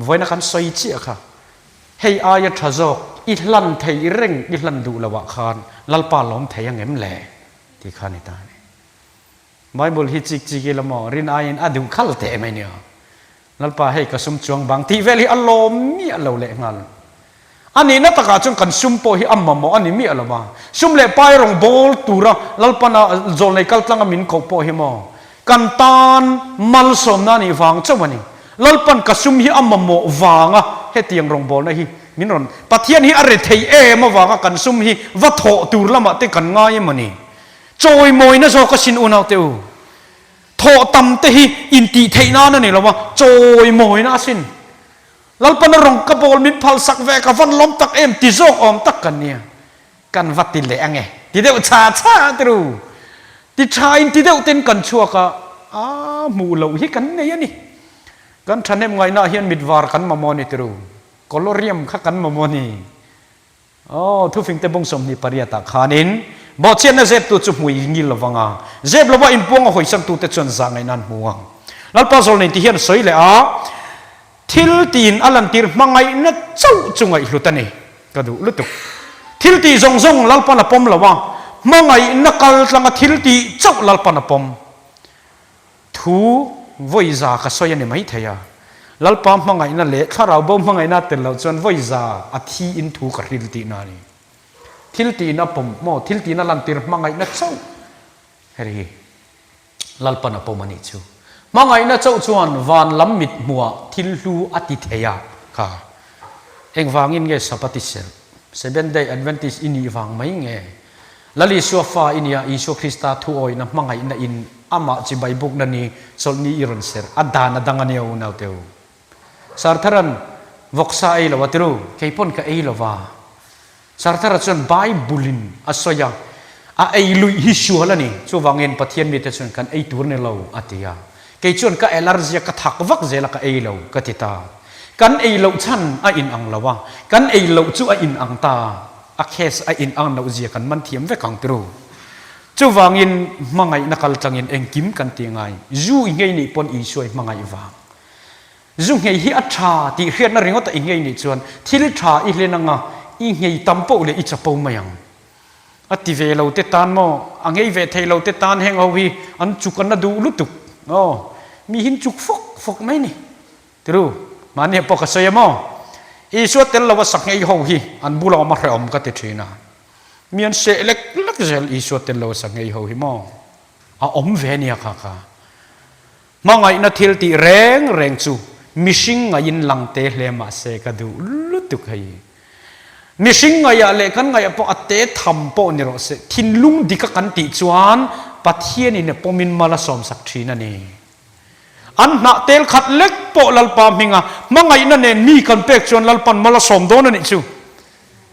ไว้นักันสอยเจียค่ะให้อายทัจอกอิลันไทยเร่งอิลันดูละวะคานลัลปาลมไทยอังเอ็มเล่ที่ข้านิตานี่ไบเบิลฮิจิกจิกิละมอรินอายินอดูขัลเตะไม่เนี่ยลัลปาให้กระสุมจวงบางที่เวลีอัลลอมมีอัลลอเล่งันอันนี้นักตะการจงกันซุ่มโพหิอัมมามอันนี้มีอะไรบ้างซุ่มเล่ไปรองบอลตูระลัลปนาโจนในกัลตังมินเขาโพหิมากันตานมัลสมนั่นนี่ฟังเจ้าวันนี้ลัลปันกับซุ่มหิอัมมามฟังอ่ะเฮตียงรองบอลนะฮิมินรอนปัทยานี่อะไรเทเอมาฟังกันซุ่มหิวัดโถตูระมาเตกันง่ายมันนี่จอยมวยนะโจก็ชินอุณาเตวโถตั้มเตหิอินตีเทน่านั่นนี่ละว่าจอยมวยนะสินลัลปนรงกบอลมิดพัลสักแวกฟันล้มตักเอ็มติโจอมตักกันเนี่ยกันวัดติเลงไงติเดวชาตรูติชายติเดวเต้นกันชัวกะหมู่เหล่าฮิกันเนี่ยนี่กันฉันเอ็มไงน่าเฮียนมิดวาร์กันมามอนิตรูกอลเรียมขักันมามอนีทุฟิงเตบงสมนิปริยตาขานินบอเชียนเซบตัวจุมวยงิลละวังเซบละว่าอินพวงหอยสังตัวเตชนจางไงนั่นมัวลัลปาโซลนี่ที่เฮียนสวยเลยทิลตีนอลันตีร์มังไงนัดเจ้าจุงไงลุตันนี่ก็ดูลุตุทิลตีซงซงลัลปานปมละว่ามังไงนักกัลลังทิลตีเจ้าลัลปานปมทูวอยซาก็สวยนี่ไม่เทียลัลปานมังไงนั่นเละข้าเราบ่มังไงนั่นเต็มเราจนวอยซาอธิอินทูกับทิลตีนานี่ทิลตีนับปมโมทิลตีนัลันตีร์มังไงนัดเจ้าเฮ้ยลัลปานปมมันนี่ชูมังไงน่าเจ้าชวนวันล้ำมิดมัวทิลลูอติเทียค่ะเองฟังอินเกสปฏิเสธเซเว่นเดย์แอดเวนติสอินี่ฟังไม่เงลลิชัวฟ้าอินยาอิสุคริสตาทูโอยนะมังไงน่าอินอามาจิบายบุกนันนี่ส่วนนี้อิรันเซอร์อัดดานาดังอันยาวน่าเทียวสารทารันวกซาเอลวัติรูเคยพ่นกับเอลวาสารทารันส่วนไบบุลินอัศยาเอลุยฮิชัวละนี่ชัววังเงินปฏิญาณมิเตส่วนกันเอตัวเนี่ยเราอัติยาcái chuyện cái allergy cái thắc vắc gì là cái ấy lâu cái tita cái ấy lâu chăn à in ang lawa cái ấy lâu chú à in ang ta a case a in ang nau zia kan man thiam ve kang tru chu wangin mangai nakal changin engkim kan ti ngai zu ngei ni pon i suai mangai wa zu ngei hi a tha ti hriat na ringot a ngei ni chuan thil tha i hlenanga i ngei tampo le i chapo mayang ati ve lo te tan mo angei ve thei lo te tan heng ho hi an chukan na du lutuk mi hin chuk fok mai ni tru mani po ka soyamo i suat tel lo sak ngei ho hi an bulo ma hreom ka te thina mian se lek zel i suat tel lo sak ngei ho hi mo a om ve ni kha kha mangai na thil ti reng chu mishing ngain langte hle ma se ka du lutuk hai mishing ngaya le kan ngaya po ate tham po ni ro se thin lung dika kan ti chuan pathian in pomin mala som sak thina ni an na tel khat lek po lalpa minga mangai na ne ni kan pek chuan lalpan mala som don ani chu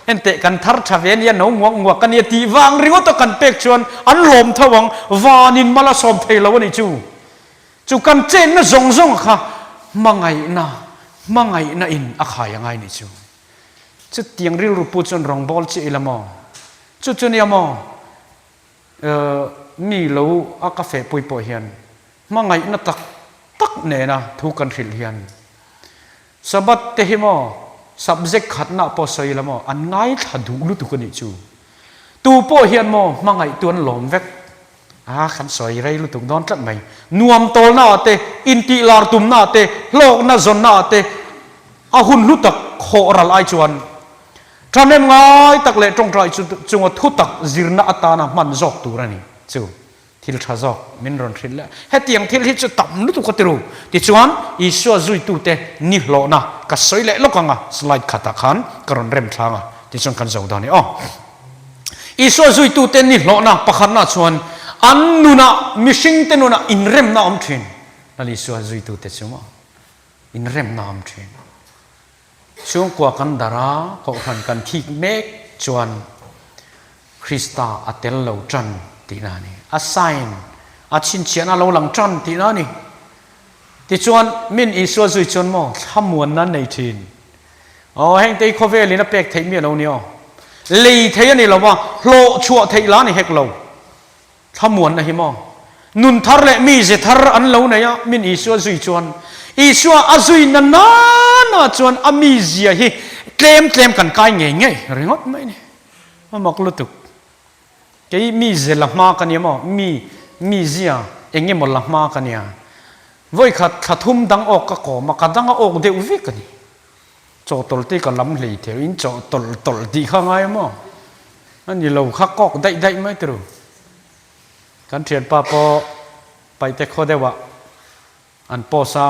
ente kan thar thaven ya no ngwa kan ya ti wang ringo to kan pek chuan an lom thawang wanin mala som thei lo ani chu kan chen na zong kha mangai na in akhaya ngai ni chu tiang ril ru pu chon rong bol chi ilamo chu ni amo mi lo a ka fe pui po hian mangai na tak ne na thu kan ril hian sabat te hi mo subject khat na po soi lamo an ngai thadu lu tu kan ni chu tu po hian mo mangai tuan lom vek khan soi rei lu tuk don tlat mai nuam tol na te inti lar tum na te lok na zon na te a hun lu tak kho ral ai chuan tranem ngai tak le trong trai chung thu tak zirna atana man jok tu rani chu thil tha jok min ron thil la hetiang thil hi chu tam lu tu khatiru ti chuan i swa zui tu te ni lo na ka soi le lokanga slide khata khan karon rem thanga ti chung kan zo dani i swa zui tu te ni lo na pakhan na chuan an nuna mishing te nuna in rem na om thin ali swa zui tu te chuma in rem na om thin chung kwa kan dara ko khan kan thik mek chuan Krista atel lo tran ti na ni a sign a chin chian a lo lang tran ti na ni ti chuan min i swa zui chon mo thamuan nan nei thin heng te kho ve lina pek thei mi lo ni lei thei ani lo wa hlo chua thei la ni hek lo thamuan na hi mo nun thar le mi je thar an lo na ya min i swa zui chuan i swa azui na chuan ami zia hi tlem kan kai nge ringot mai ni mak lutuk ke mi ze la ma kan yamo mi zia enge mo la ma kan ya voi khat thathum dang ok ka ko ma ka dang ok de uvi kan ni cho tol te ka lam hlei the in cho tol ti kha ngai mo ani lo kha kok dai mai tru kan thian pa po pai te kho dewa an po sa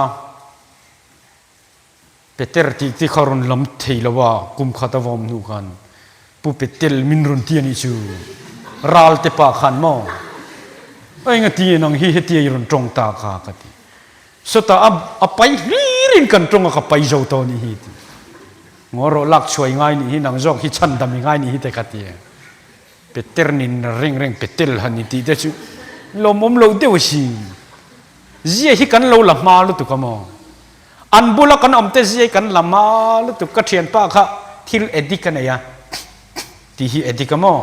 peter ti kharun lam thei lawa kum khata vom nu kan pu petel min run ti ani chu ral te pa khan mo ai nga ti nang hi he ti run tong ta kha ka ti so ta a pai rin kan tong ka pai zo to ni hi ngoro lak choi ngai ni hi nang jok hi chan dam ngai ni hi te ka ti peter nin ring petel han ni ti te chu lom lo de si zia hi kan lo la ma lu tu ka mo an bula kan om te zia kan la ma lu tu ka thian pa kha thil edik kan ya ti hi edik mo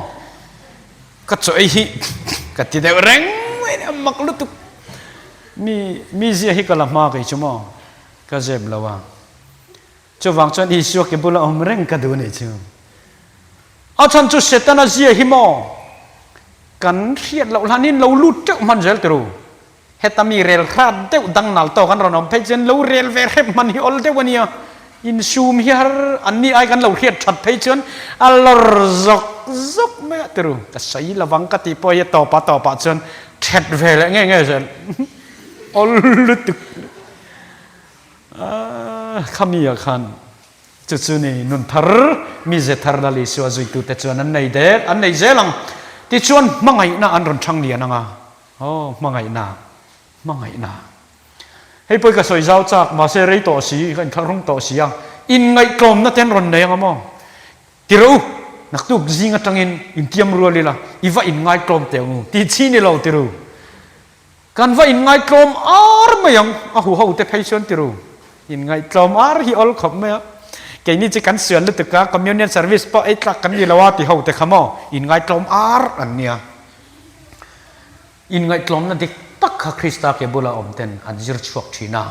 ka choi hi ka ti de reng mak lu tu mi zia hi ka la ma kai chu mo ka zem la wa chu wang chon i syo ke bula om reng ka du nei chu a chan chu setana zia hi mo kan riat lo lanin lo lut te man zel tru hetami rel khat te dang nal to kan ronom pe chen lo rel ve rep man hi ol te wania in sum hiar anni ai kan lo riat that pe chen alor zok me tru ka sai lawang ka ti po ye to pa chen thet ve le nge zen ol lut khami ya khan chu ni nun thar mi je thar dali swa zui tu te chuan an nei zelang ti chuan mangai na an ron thang lian anga mangai na hei poi ka soi zau chak ma se rei to si kan tharung to si yang in ngai klom na ten ron nei anga mo ti ro nak tu zinga tangin in tiam ru lila iwa in ngai klom te ngu ti chi ni lo ti ru kan va in ngai klom ar mayang a hu ho te phei chuan ti ru in ngai klom ar hi ol khop me cáiนี้จะกันเสือนหรือตึกะ communion service เพราะไอ้ตรักกันยี่ละว่าที่เขาแต่ขโมอินไงกลมอาร์อันเนี้ยอินไงกลมนั่นที่ตักข้าคริสต์เก็บุลาอมเต็นอันจิรชวกทีน่า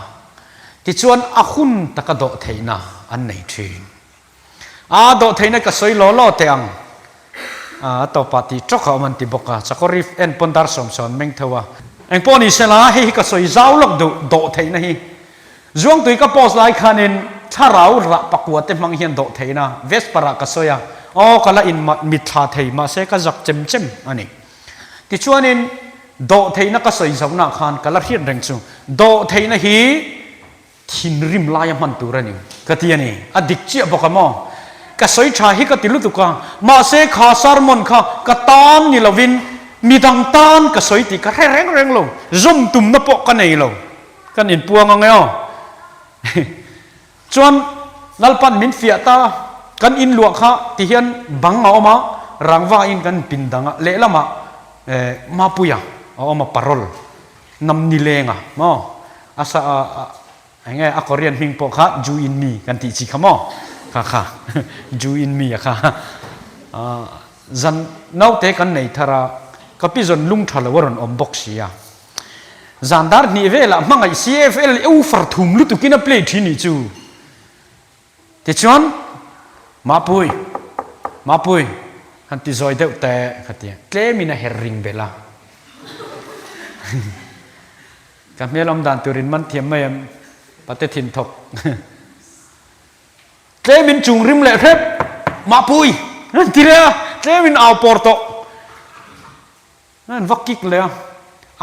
ที่ชวนอาคุณตะกะโดเทน่าอันไหนทีโดเทน่าก็สวยล้อเตียงต่อปฏิจจเขามันติบกะสักรีฟเอ็นปนดาร์สมสอนเมงเทวะเอ็งปอนี่เสละให้ก็สวยเจ้าลกโดเทน่าฮีจวงตุยก็โพสไลค์คันนินถ้าเราละปักวัวเต็มมังเฮียนโดเทน่าเวสปาระก็สวยก็ละอินมิทาเทมาเสก็จักเจมอันนี้ที่ชวนนินโดเทน่าก็สวยเจ้าหน้าขันก็ละเทียนแรงสูงโดเทน่าฮีทินริมลายมันตัวนี้ก็ที่นี่อดิกเจียบอกกันมั้งก็สวยชาฮิก็ติลุตุกังมาเสขาสารมนข้าก็ตามนี่ละวินมีดังตานก็สวยติก็แรงลงซุ่มตุ่มนับปกกันนี่ลงกันอินพวงไงจวนนัลปันมินเฟียตากันอินหลวงข้าที่เห็นบังเอามารังว่าอินกันปินดังเละละมาปุยเอามาปารอลนำนิเลงมั้งอาซาไงอักเรียนมิงปกข้าจูอินมีกันติจิขมั้งค่ะจูอินมีค่ะจันนาวเตกันในทาราก็พิจารณาลุงทะเลวรอนอมบกเสียจันดาร์นี่เวลามังไอ CFL ฟัดทุ่มลุตุกินเพลย์ที่นี่จูแต่ชวนมาปุยฮันติจอยเดวแต่ขัดยังเคลมินะเฮริงเบล่ากับเมื่อลำดานตุรินมันเทียมไม่ปฏิทินทกเคลมินจุงริมเละครับมาปุยทีเดียวเคลมินเอาปอร์โตนั่นวักกิกเลย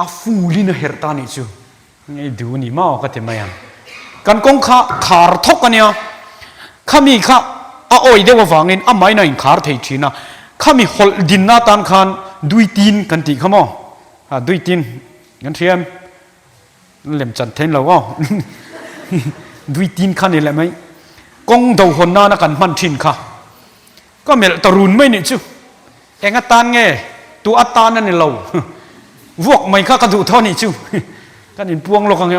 อาฟูลินะเฮร์ตานิจูไงดูนี่มาก็เทียมไม่กันกงข้าขาร์ทกกันเนี่ยข้ามีข้าโอ้ยเดี๋ยวฟังอินไม่น่าอินขาร์เทียชีนะข้ามีฮอลดินนาตันขันดุยตีนกันตีข้ามั้งดุยตีนกันเทียมเล่มจันเทนเราก็ดุยตีนขันนี่แหละไหมกงดาวคนน่านักกันมันทินข้าก็เมื่อตรุนไม่เนี่ยจูเองตานไงตัวตานนั่นเนี่ยเราวกไม่ข้ากระดูกท่อนี่จูกันอินพวงโลกังไง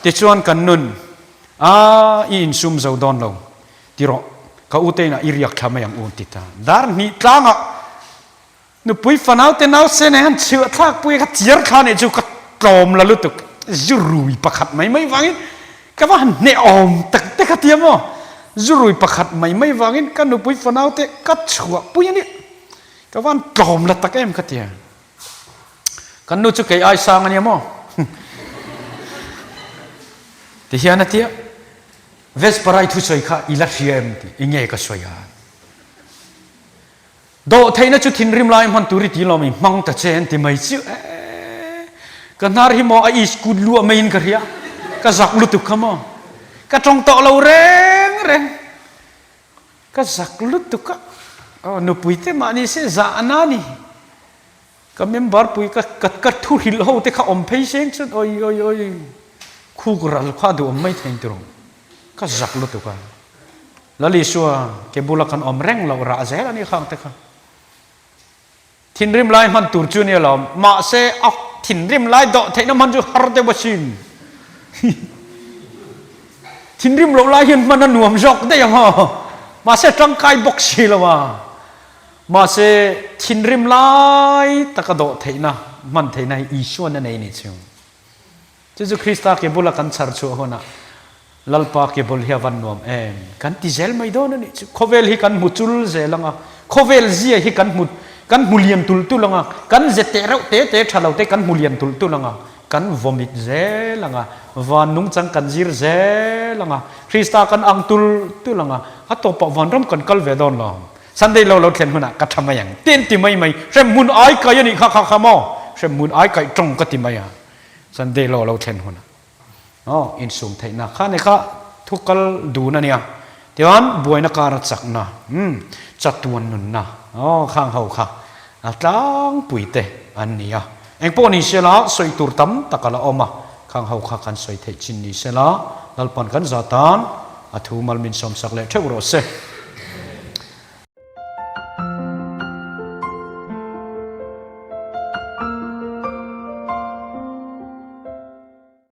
แต่ชวนกันนุนอินซุมเจ้าดอนเราที่รอเขาอุเทนะอิริยกทำอย่างอุ่นติดตาดาร์นี่ตรังนุปุยฟันเอาแต่เอาเส้นหันเชื่อทักปุยขัดเจียร์ข้าเนี่ยจูกัดกลมละลุตุกจุรุยประคัดไม่ฟังอินก็ว่าเนอมแต่ขัดเทียมอ่ะจุรุยประคัดไม่ฟังอินกันนุปุยฟันเอาแต่กัดชัวปุยนี่ก็ว่ากลมละตะแกมขัดเทียกันนุจุกไอ้สางอันนี้มั้งที่เฮียนัดเทียเวสปรายทุสอยข้าอิลักเชียมที่อิงเงก็สวยโดเทน่าจุดทินริมลายมันตุริติลมีมังตะเชนที่ไม่ชื่อกันนาริโมไอสกุลลัวไม่อินกระเรียก็จักลุตุกขโมก็จงโตเราเร่งก็จักลุตุกะนุปุยเตมานี่เสจานานี่ก็เมมเบอร์ปุยก็ทุริลเอาแต่ข้าอมเพย์เซนส์โอ้ยคู่กระลข้าดูไม่ถึงตรงก็จักลุตุกะแล้วลิชัวเก็บบุลกันอมแรงเราราเซลนี่ข้างแต่ข้าทินริมไลมันตูร์จูนี่เรามาเซออกทินริมไลโดเทนมันจูฮาร์เดบชินทินริมเราไลยันมันหนุ่มจอกได้ยังฮะมาเซจังไกบกชีละว่ามาเซทินริมไลตะกะโดเทนะมันเทนะอีชวนนั่นเองนี่ชิวเจ้าคริสต์เก็บบุลกันชาร์ชัวหัวน่ะลัลปาเก็บบุลเฮียวันนวมกันที่เซลไม่โดนนี่ชิวโคเวลฮิกันมุจุลเซลังอ่ะโคเวลเซียฮิกันมุกันมุเลียนตุลลังอ่ะกันเจเตเราเตชะเราเตกันมุเลียนตุลลังอ่ะกันวอมิตเซลังอ่ะวานุงจังกันจิรเซลังอ่ะคริสต์กันอังตุลังอ่ะฮัตโตปะวันรำกันกัลเวดอนลองสันเดย์เราเขียนหัวหน้ากัทำมาอย่างเต้นติไม่เช่นมุนไอ้ไก่ยันอีกข้าโม่เช่นมุนไอ้ไก่จงก็ติไม่อ่ะสันเดย์เราเขียนหัวหน้าอินสุมไทยนะข้าเนี่ยข้าทุกกัลดูนะเนี่ยเดี๋ยวนั้นบวยนักการจักนะจัดตัวนุนนะข้างเขาค่ะจังปุยเตอันนี้เองพวกนี้เสละสวยตุรตั้มตะกละออกมาข้างเขาค่ะกันสวยเทชินนี้เสละนัลปันกันจัดตานอัฐูมัลมินสมศักดิ์เทวโรเซ